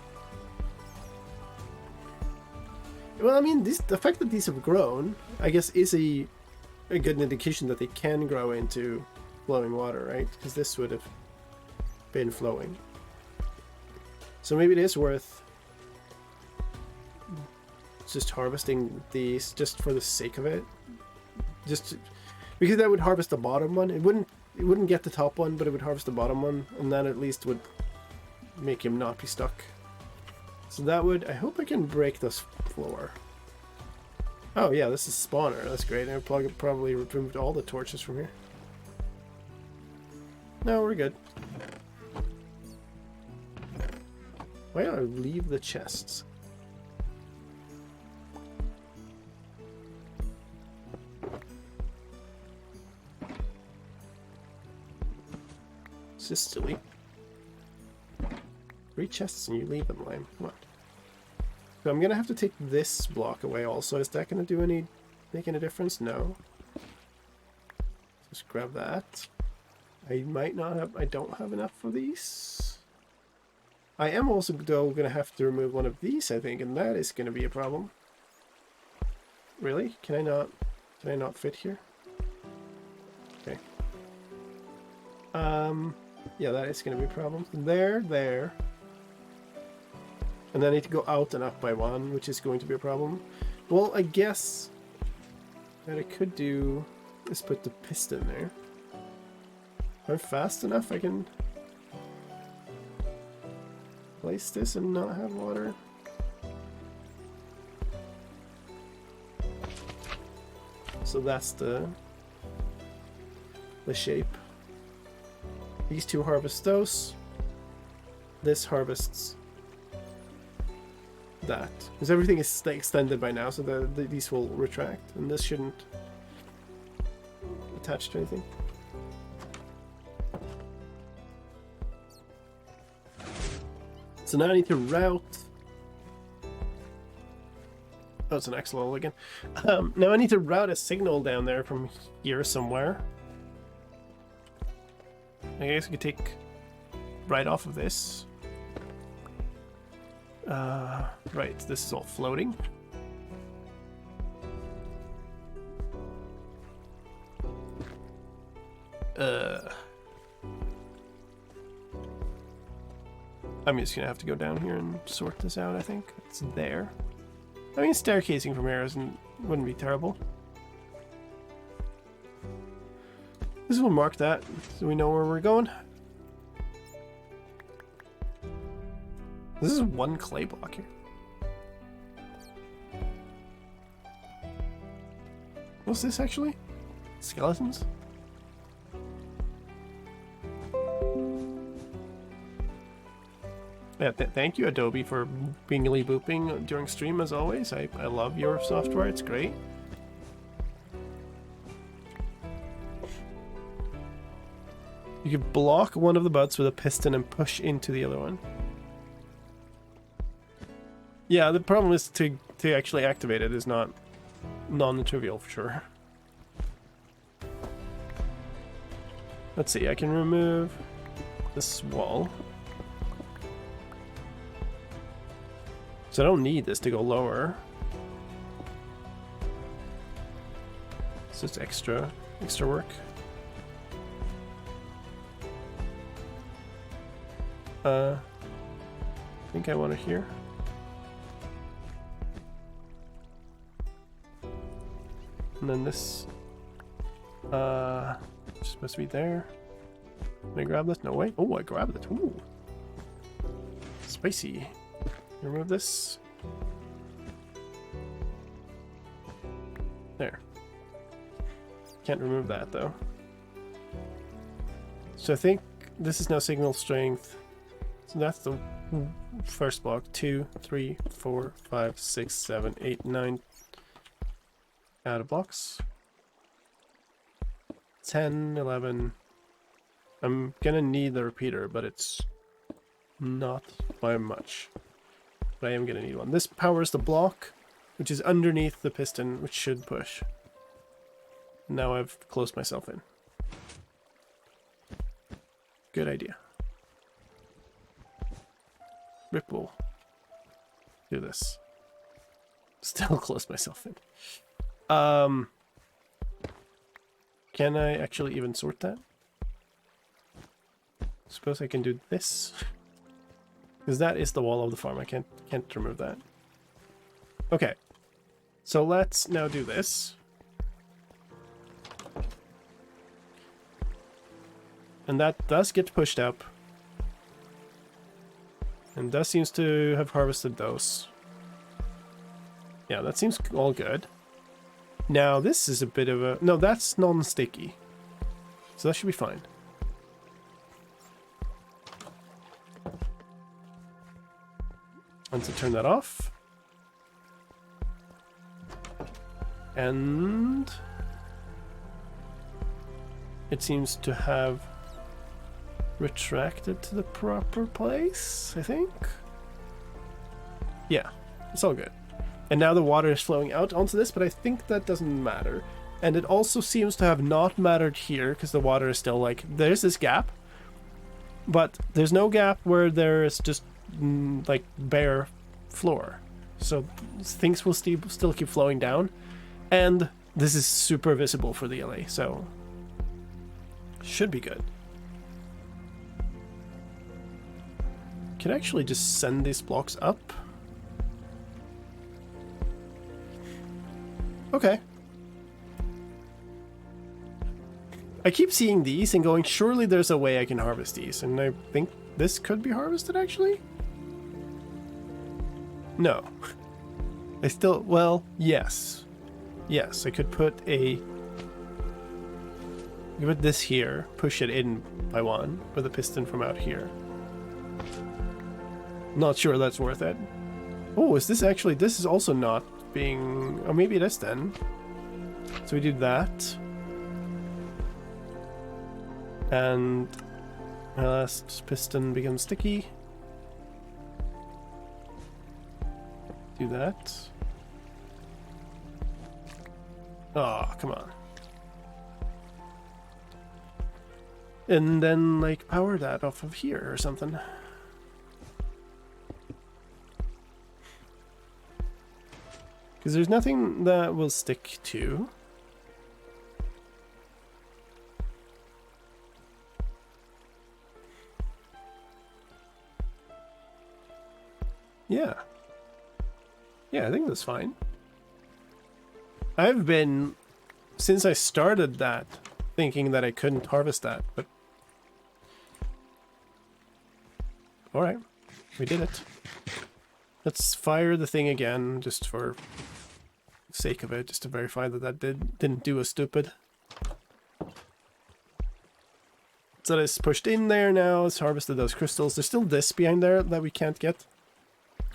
Well, I mean, the fact that these have grown, I guess, is a good indication that they can grow into flowing water, right? Because this would have been flowing. So maybe it is worth just harvesting these just for the sake of it. Because that would harvest the bottom one. It wouldn't get the top one, but it would harvest the bottom one, and that at least would make him not be stuck. So that would... I hope I can break this floor. Oh yeah, this is spawner. That's great. I probably removed all the torches from here. No, we're good. Why don't I leave the chests? This is silly. 3 chests and you leave them, lame. Come on. So I'm gonna have to take this block away also. Is that gonna make any difference? No. Just grab that. I don't have enough for these. I am also though gonna have to remove one of these, I think, and that is gonna be a problem. Really? Can I not fit here? Okay. Yeah, that is gonna be a problem. There. And then I need to go out and up by 1, which is going to be a problem. Well, I guess what I could do is put the piston there. If I'm fast enough, I can place this and not have water. So that's the shape. These two harvest those. This harvests that. Because everything is extended by now, so these will retract, and this shouldn't attach to anything. So now I need to route... Oh, it's an XLOL again. Now I need to route a signal down there from here somewhere. I guess I could take right off of this. Right, this is all floating. I'm just gonna have to go down here and sort this out, I think. It's there. I mean, staircasing from here wouldn't be terrible. This will mark that, so we know where we're going. This is 1 clay block here. What's this actually? Skeletons? Yeah, thank you, Adobe, for bingly booping during stream as always. I love your software, it's great. You can block one of the butts with a piston and push into the other one. Yeah, the problem is to actually activate it is not non-trivial for sure. Let's see, I can remove this wall. So I don't need this to go lower. It's just extra work. I think I want it here. And then this it's supposed to be there. Can I grab this? No way. Oh, I grabbed it. Ooh. Spicy. Remove this. There. Can't remove that though. So I think this is now signal strength. So that's the first block. 2, 3, 4, 5, 6, 7, 8, 9 out of blocks. 10, 11. I'm gonna need the repeater, but it's not by much. But I am gonna need one. This powers the block, which is underneath the piston, which should push. Now I've closed myself in. Good idea. Ripple. Do this. Still close myself in. Can I actually even sort that? Suppose I can do this. Because that is the wall of the farm. I can't remove that. Okay. So let's now do this. And that does get pushed up. And that seems to have harvested those. Yeah, that seems all good. Now, this is a bit of a... No, that's non-sticky. So that should be fine. And to turn that off. And... it seems to have retracted to the proper place, I think. Yeah, it's all good. And now the water is flowing out onto this, but I think that doesn't matter. And it also seems to have not mattered here, because the water is still like... there's this gap, but there's no gap where there is just like bare floor. So things will still keep flowing down. And this is super visible for the LA, so should be good. Can actually just send these blocks up. Okay. I keep seeing these and going, surely there's a way I can harvest these. And I think this could be harvested, actually? No. I still... well, yes. Yes, I could put a... put this here, push it in by one, with a piston from out here. Not sure that's worth it. Oh, is this actually... this is also not being... oh, maybe it is then. So we do that. And my last piston becomes sticky. Do that. Oh, come on. And then, like, power that off of here or something. Because there's nothing that will stick to. Yeah. Yeah, I think that's fine. I've been, since I started that, thinking that I couldn't harvest that, but... alright, we did it. Let's fire the thing again, just for the sake of it, just to verify that that didn't do a stupid. So it's pushed in there now, it's harvested those crystals. There's still this behind there that we can't get.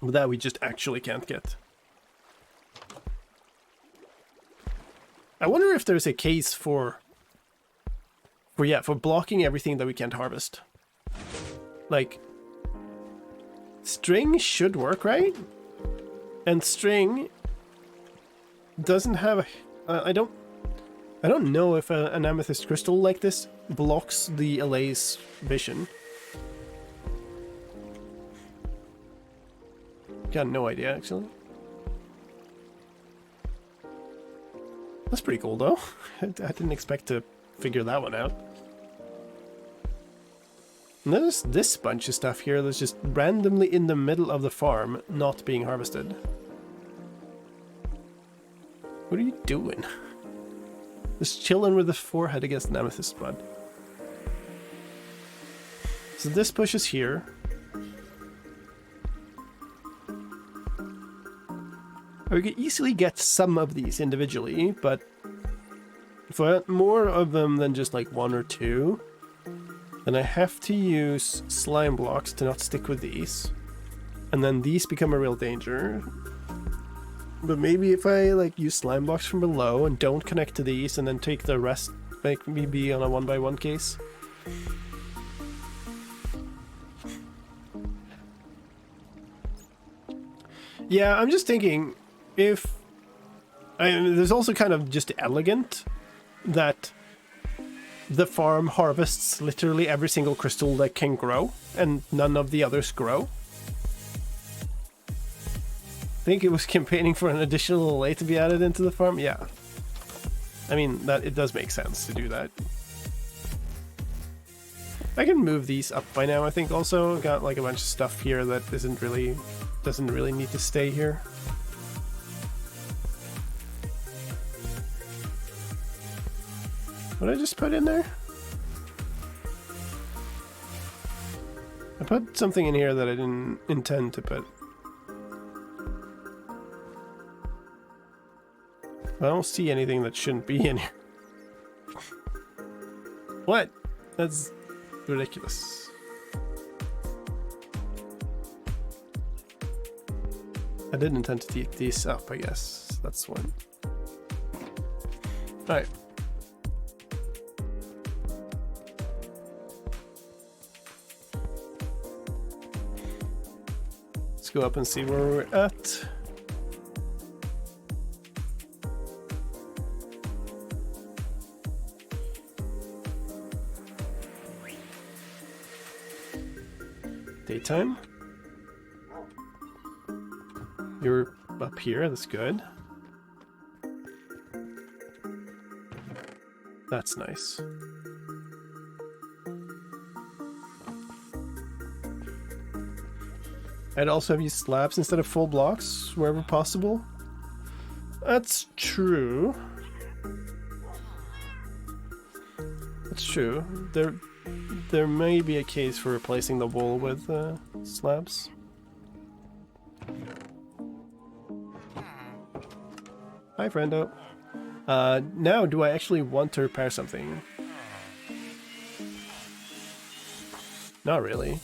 That we just actually can't get. I wonder if there's a case for blocking everything that we can't harvest. Like, string should work, right? And string doesn't have a... I don't know if an amethyst crystal like this blocks the LA's vision. Got no idea, actually. That's pretty cool, though. I didn't expect to figure that one out. And there's this bunch of stuff here that's just randomly in the middle of the farm, not being harvested. What are you doing? Just chilling with the forehead against an amethyst bud. So this pushes here. We could easily get some of these individually, but if I want more of them than just like one or two, then I have to use slime blocks to not stick with these. And then these become a real danger. But maybe if I like use slime blocks from below and don't connect to these and then take the rest, like maybe on a 1x1 case. Yeah, I'm just thinking... if... I mean, there's also kind of just elegant that the farm harvests literally every single crystal that can grow, and none of the others grow. think it was campaigning for an additional lay to be added into the farm. Yeah. I mean, that it does make sense to do that. I can move these up by now, I think. Also got like a bunch of stuff here that doesn't really need to stay here. What did I just put in there? I put something in here that I didn't intend to put. I don't see anything that shouldn't be in here. What? That's ridiculous. I didn't intend to take these up, I guess. That's one. Alright. Let's go up and see where we're at. Daytime. You're up here, that's good. That's nice. I'd also have used slabs instead of full blocks wherever possible. That's true. That's true. There may be a case for replacing the wool with slabs. Hi, friendo. Now, do I actually want to repair something? Not really.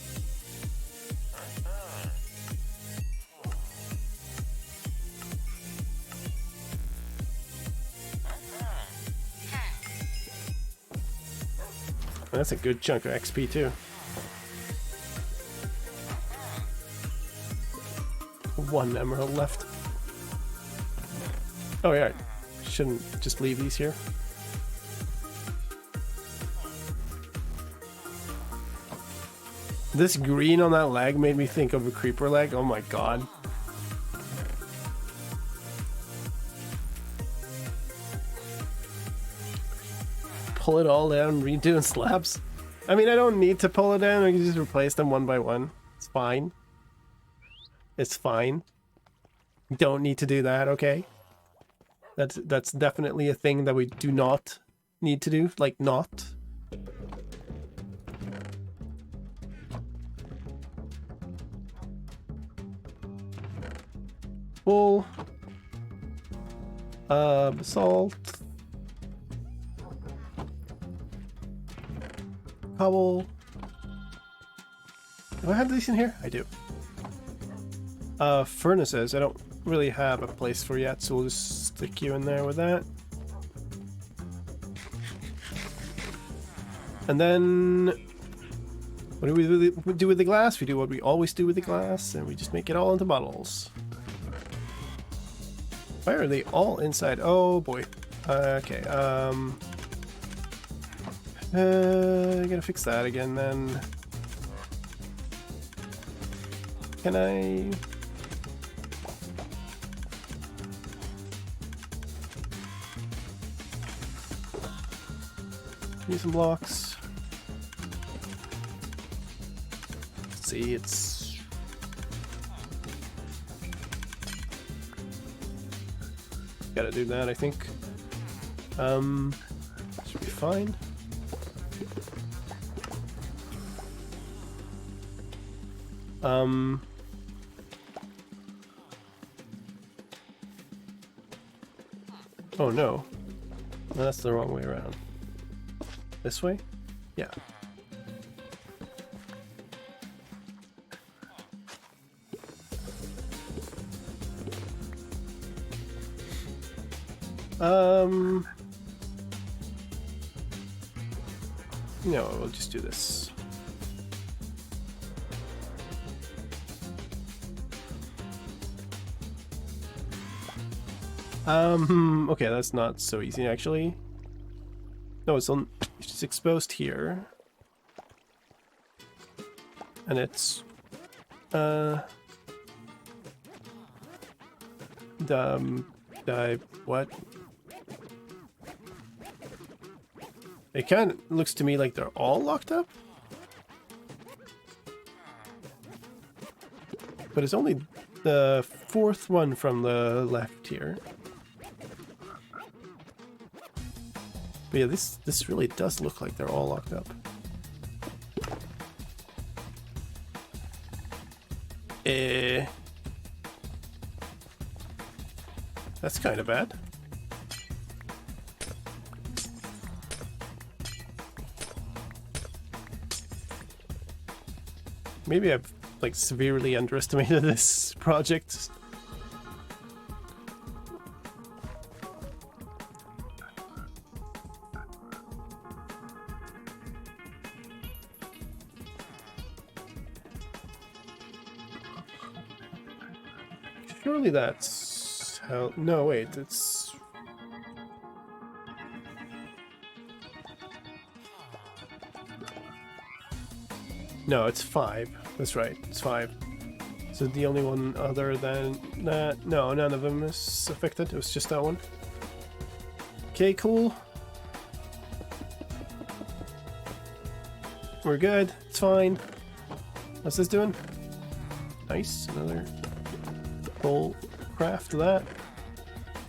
That's a good chunk of XP too. One emerald left. Oh yeah, shouldn't just leave these here. This green on that leg made me think of a creeper leg. Oh my god. Pull it all down, redoing slabs. I mean, I don't need to pull it down. I can just replace them one by one. It's fine. It's fine. Don't need to do that, okay? That's definitely a thing that we do not need to do. Like, not. Wool. Basalt. Cobble. Do I have these in here? I do. Furnaces. I don't really have a place for yet, so we'll just stick you in there with that. And then what do we do with the glass? We do what we always do with the glass, and we just make it all into bottles. Why are they all inside? Oh boy. Okay. I gotta fix that again then. Can I? Use some blocks. Let's see, it's gotta do that, I think. Should be fine. Oh no. That's the wrong way around. This way? Yeah. No, we'll just do this. Okay, that's not so easy actually. No, it's just exposed here. And it's what? It kind of looks to me like they're all locked up. But it's only the fourth one from the left here. But yeah, this really does look like they're all locked up. That's kind of bad. Maybe I've like severely underestimated this project. Surely that's how... No, wait, it's... No, it's 5. That's right, it's 5. So the only one other than that... No, none of them is affected. It was just that one. Okay, cool. We're good. It's fine. What's this doing? Nice. Another full craft of that.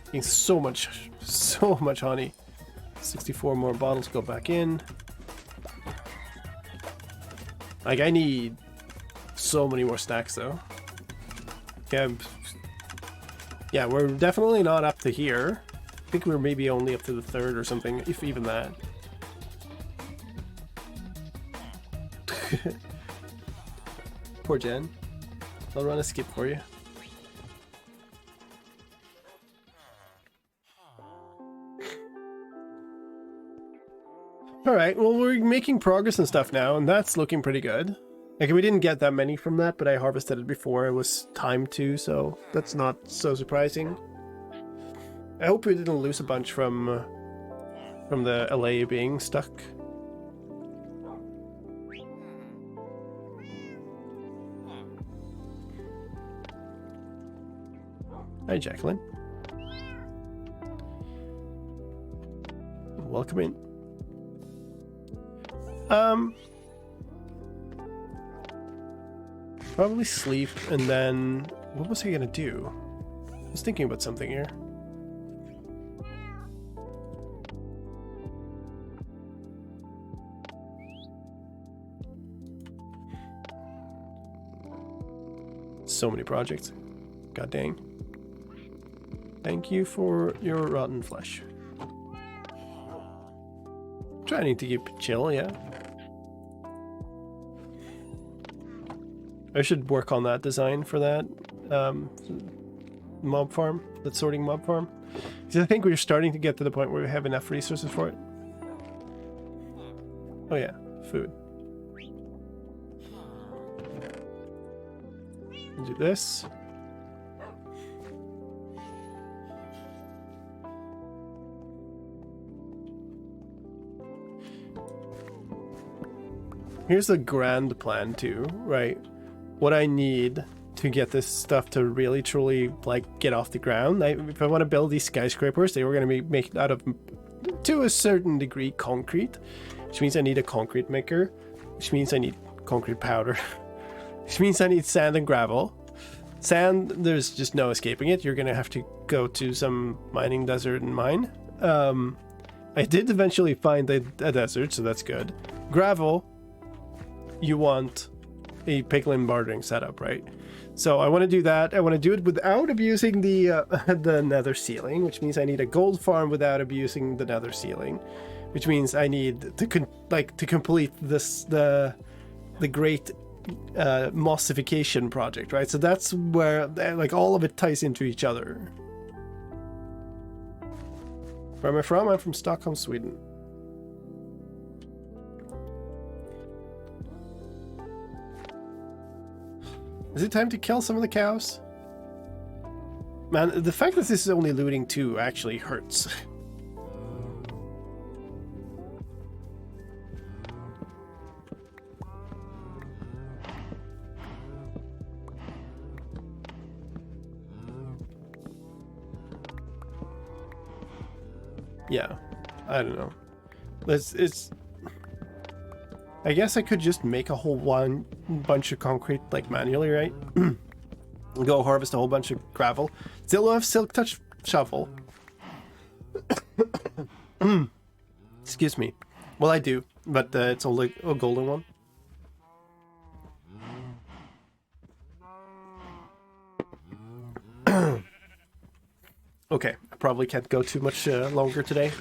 Getting so much honey. 64 more bottles go back in. Like, I need so many more stacks, though. Yeah, we're definitely not up to here. I think we're maybe only up to the 3rd or something, if even that. Poor Jen. I'll run a skip for you. Alright, well, we're making progress and stuff now, and that's looking pretty good. Like, we didn't get that many from that, but I harvested it before it was time to, so that's not so surprising. I hope we didn't lose a bunch from the LA being stuck. Hi, Jacqueline. Welcome in. Probably sleep, and then... What was I gonna do? I was thinking about something here. So many projects. God dang. Thank you for your rotten flesh. Trying to keep chill, yeah. I should work on that design for that mob farm, that sorting mob farm. Because I think we're starting to get to the point where we have enough resources for it. Oh yeah, food. Do this. Here's the grand plan too, right? What I need to get this stuff to really truly like get off the ground. If I want to build these skyscrapers, they were going to be made out of, to a certain degree, concrete, which means I need a concrete maker, which means I need concrete powder, which means I need sand and gravel. Sand, there's just no escaping it. You're going to have to go to some mining desert and mine. I did eventually find a desert, so that's good. Gravel, you want a piglin bartering setup, right? So I want to do that. I want to do it without abusing the nether ceiling, which means I need a gold farm without abusing the nether ceiling, which means I need to complete this the great mossification project, right? So that's where like all of it ties into each other. Where am I from? I'm from Stockholm, Sweden. Is it time to kill some of the cows? Man, the fact that this is only looting 2 actually hurts. yeah, I don't know. It's I guess I could just make a whole bunch of concrete like manually, right? Go harvest a whole bunch of gravel. Still don't have silk touch shovel. Excuse me. Well, I do, but it's only a golden one. Okay, I probably can't go too much longer today.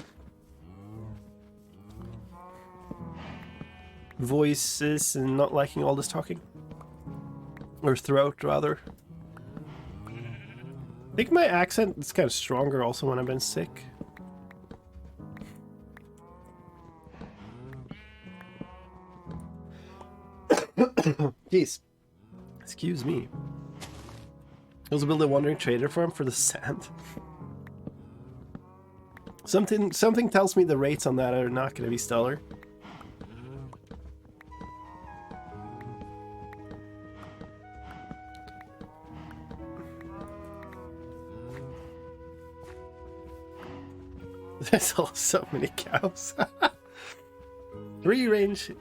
Voices and not liking all this talking. Or throat, rather. I think my accent is kind of stronger also when I've been sick. Jeez. Excuse me. I was building a wandering trader farm for the sand. Something tells me the rates on that are not going to be stellar. There's also so many cows. 3 range.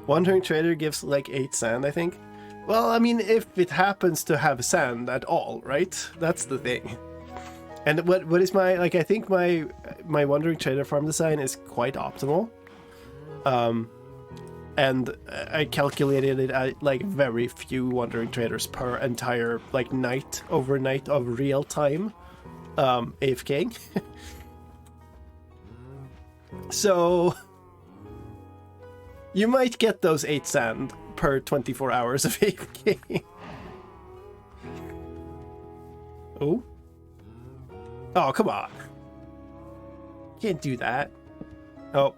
Wandering trader gives like 8 sand, I think. Well, I mean, if it happens to have sand at all, right? That's the thing. And what is my, like, I think my wandering trader farm design is quite optimal. And I calculated it at like very few wandering traders per entire like overnight of real time AFK. So you might get those 8 sand per 24 hours of AFK. Oh? Oh, come on. Can't do that. Oh,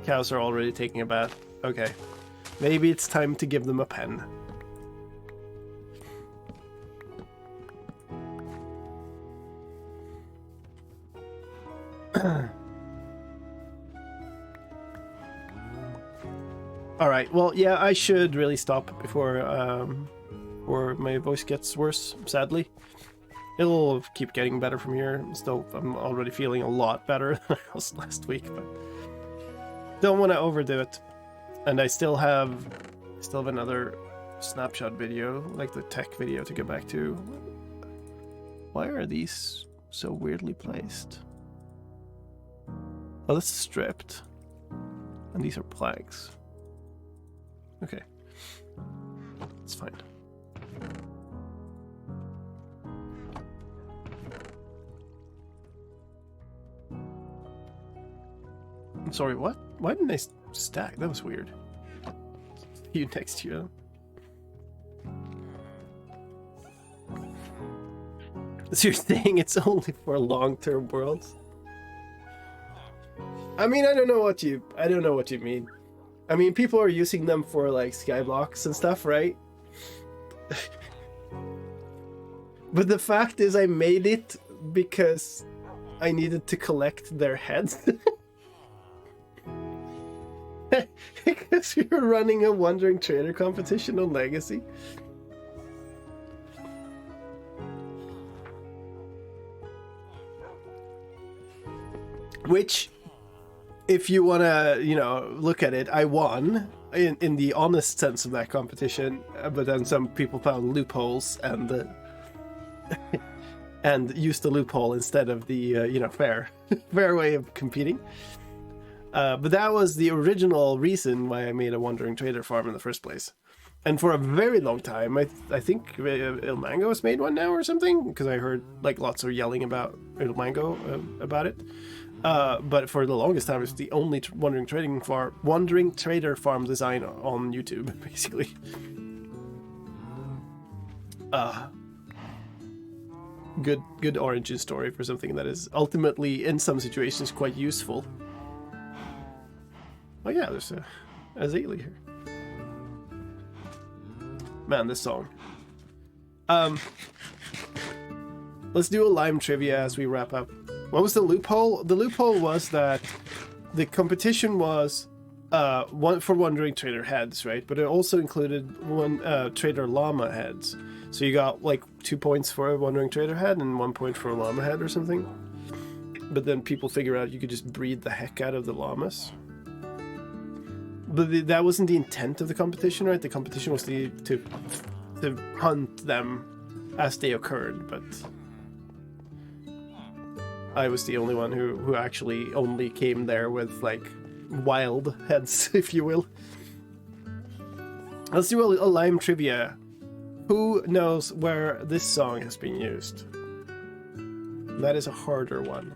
cows are already taking a bath. Okay. Maybe it's time to give them a pen. Alright, well, yeah, I should really stop before my voice gets worse, sadly. It'll keep getting better from here. Still, I'm already feeling a lot better than I was last week, but don't want to overdo it. And I still have another snapshot video, like the tech video, to go back to. Why are these so weirdly placed? Oh, this is stripped. And these are plaques. Okay. It's fine. I'm sorry, what? Why didn't they stack? That was weird. You next to you. So you're saying it's only for long-term worlds? I mean, I don't know what you mean. I mean, people are using them for like skyblocks and stuff, right? But the fact is, I made it because I needed to collect their heads. Because we were running a Wandering Trader competition on Legacy. Which, if you want to, look at it, I won in the honest sense of that competition, but then some people found loopholes and and used the loophole instead of the, fair way of competing. But that was the original reason why I made a Wandering Trader farm in the first place. And for a very long time, I think Il Mango has made one now or something, because I heard like lots of yelling about Il Mango about it. But for the longest time, it's the only Wandering Trader farm design on YouTube, basically. Good origin story for something that is ultimately, in some situations, quite useful. Oh yeah, there's a Azalea here. Man, this song. Let's do a lime trivia as we wrap up. What was the loophole? The loophole was that the competition was one for Wandering Trader heads, right? But it also included one Trader Llama heads. So you got like 2 points for a Wandering Trader head and 1 point for a Llama head or something. But then people figure out you could just breed the heck out of the llamas. But that wasn't the intent of the competition, right? The competition was to hunt them as they occurred, but I was the only one who actually only came there with, like, wild heads, if you will. Let's do a lime trivia. Who knows where this song has been used? That is a harder one.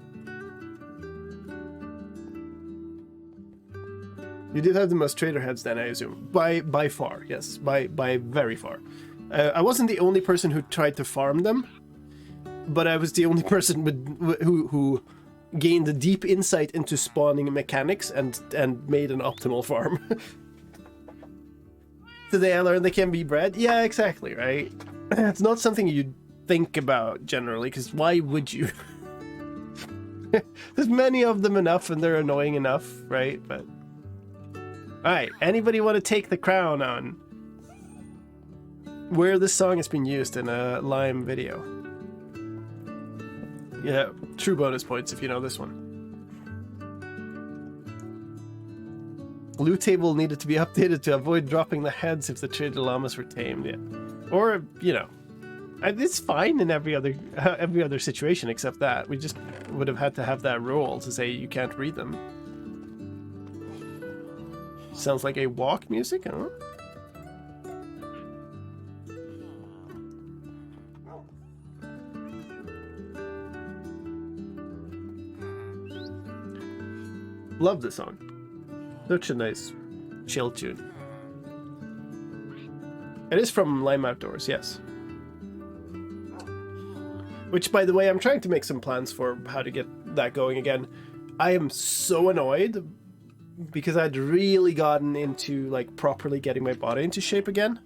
You did have the most trader heads then, I assume. By far, yes. By very far. I wasn't the only person who tried to farm them, but I was the only person who gained a deep insight into spawning mechanics and made an optimal farm. Today I learned they can be bred. Yeah, exactly, right? It's not something you think about generally, because why would you? There's many of them enough and they're annoying enough, right? But alright, anybody want to take the crown on where this song has been used in a Lime video? Yeah, true bonus points if you know this one. Loot table needed to be updated to avoid dropping the heads if the traded llamas were tamed. Yeah. Or, you know, it's fine in every other situation except that. We just would have had to have that rule to say you can't read them. Sounds like a walk music, huh? Love this song. Such a nice, chill tune. It is from Lime Outdoors, yes. Which, by the way, I'm trying to make some plans for how to get that going again. I am so annoyed because I'd really gotten into, like, properly getting my body into shape again.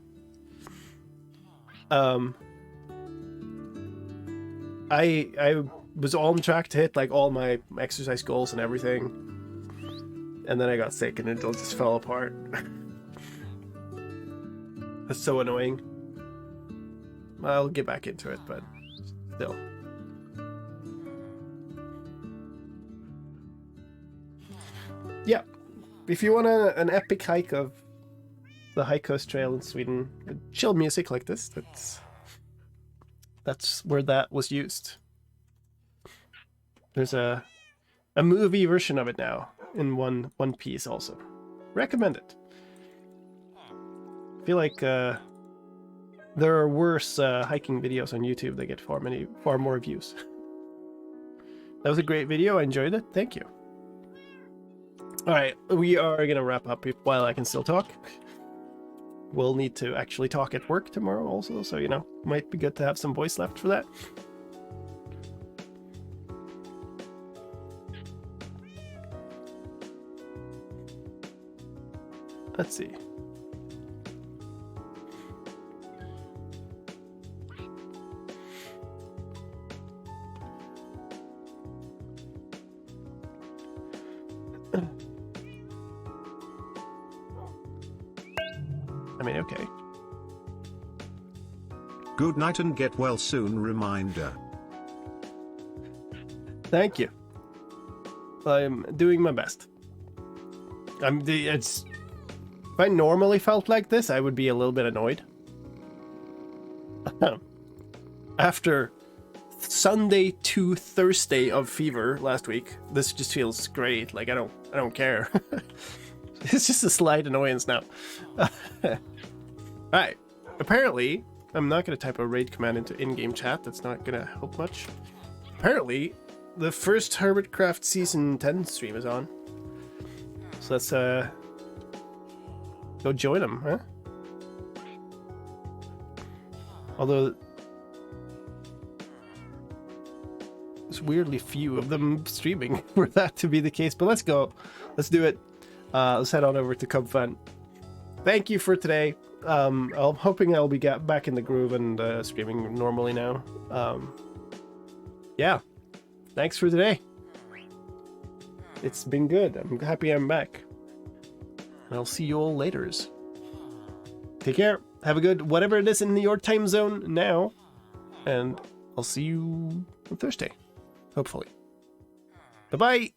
I was on track to hit, like, all my exercise goals and everything. And then I got sick and it all just fell apart. That's so annoying. I'll get back into it, but still. Yeah. If you want an epic hike of the High Coast Trail in Sweden, chill music like this, that's where that was used. There's a movie version of it now. In one piece also. Recommend it. I feel like there are worse hiking videos on YouTube that get far more views. That was a great video. I enjoyed it. Thank you. Alright, we are gonna wrap up while I can still talk. We'll need to actually talk at work tomorrow also, so you know, might be good to have some voice left for that. Let's see. I mean, okay. Good night and get well soon reminder. Thank you. I'm doing my best. If I normally felt like this, I would be a little bit annoyed. After Sunday to Thursday of fever last week, this just feels great. Like I don't care. It's just a slight annoyance now. Alright. Apparently, I'm not going to type a raid command into in-game chat. That's not going to help much. Apparently, the first Hermitcraft Season 10 stream is on. So let's go join them, huh? Although there's weirdly few of them streaming for that to be the case. But let's go. Let's do it. Let's head on over to Cub Fun. Thank you for today. I'm hoping I'll be back in the groove and streaming normally now. Yeah. Thanks for today. It's been good. I'm happy I'm back. And I'll see you all laters. Take care. Have a good whatever it is in your time zone now. And I'll see you on Thursday. Hopefully. Bye-bye.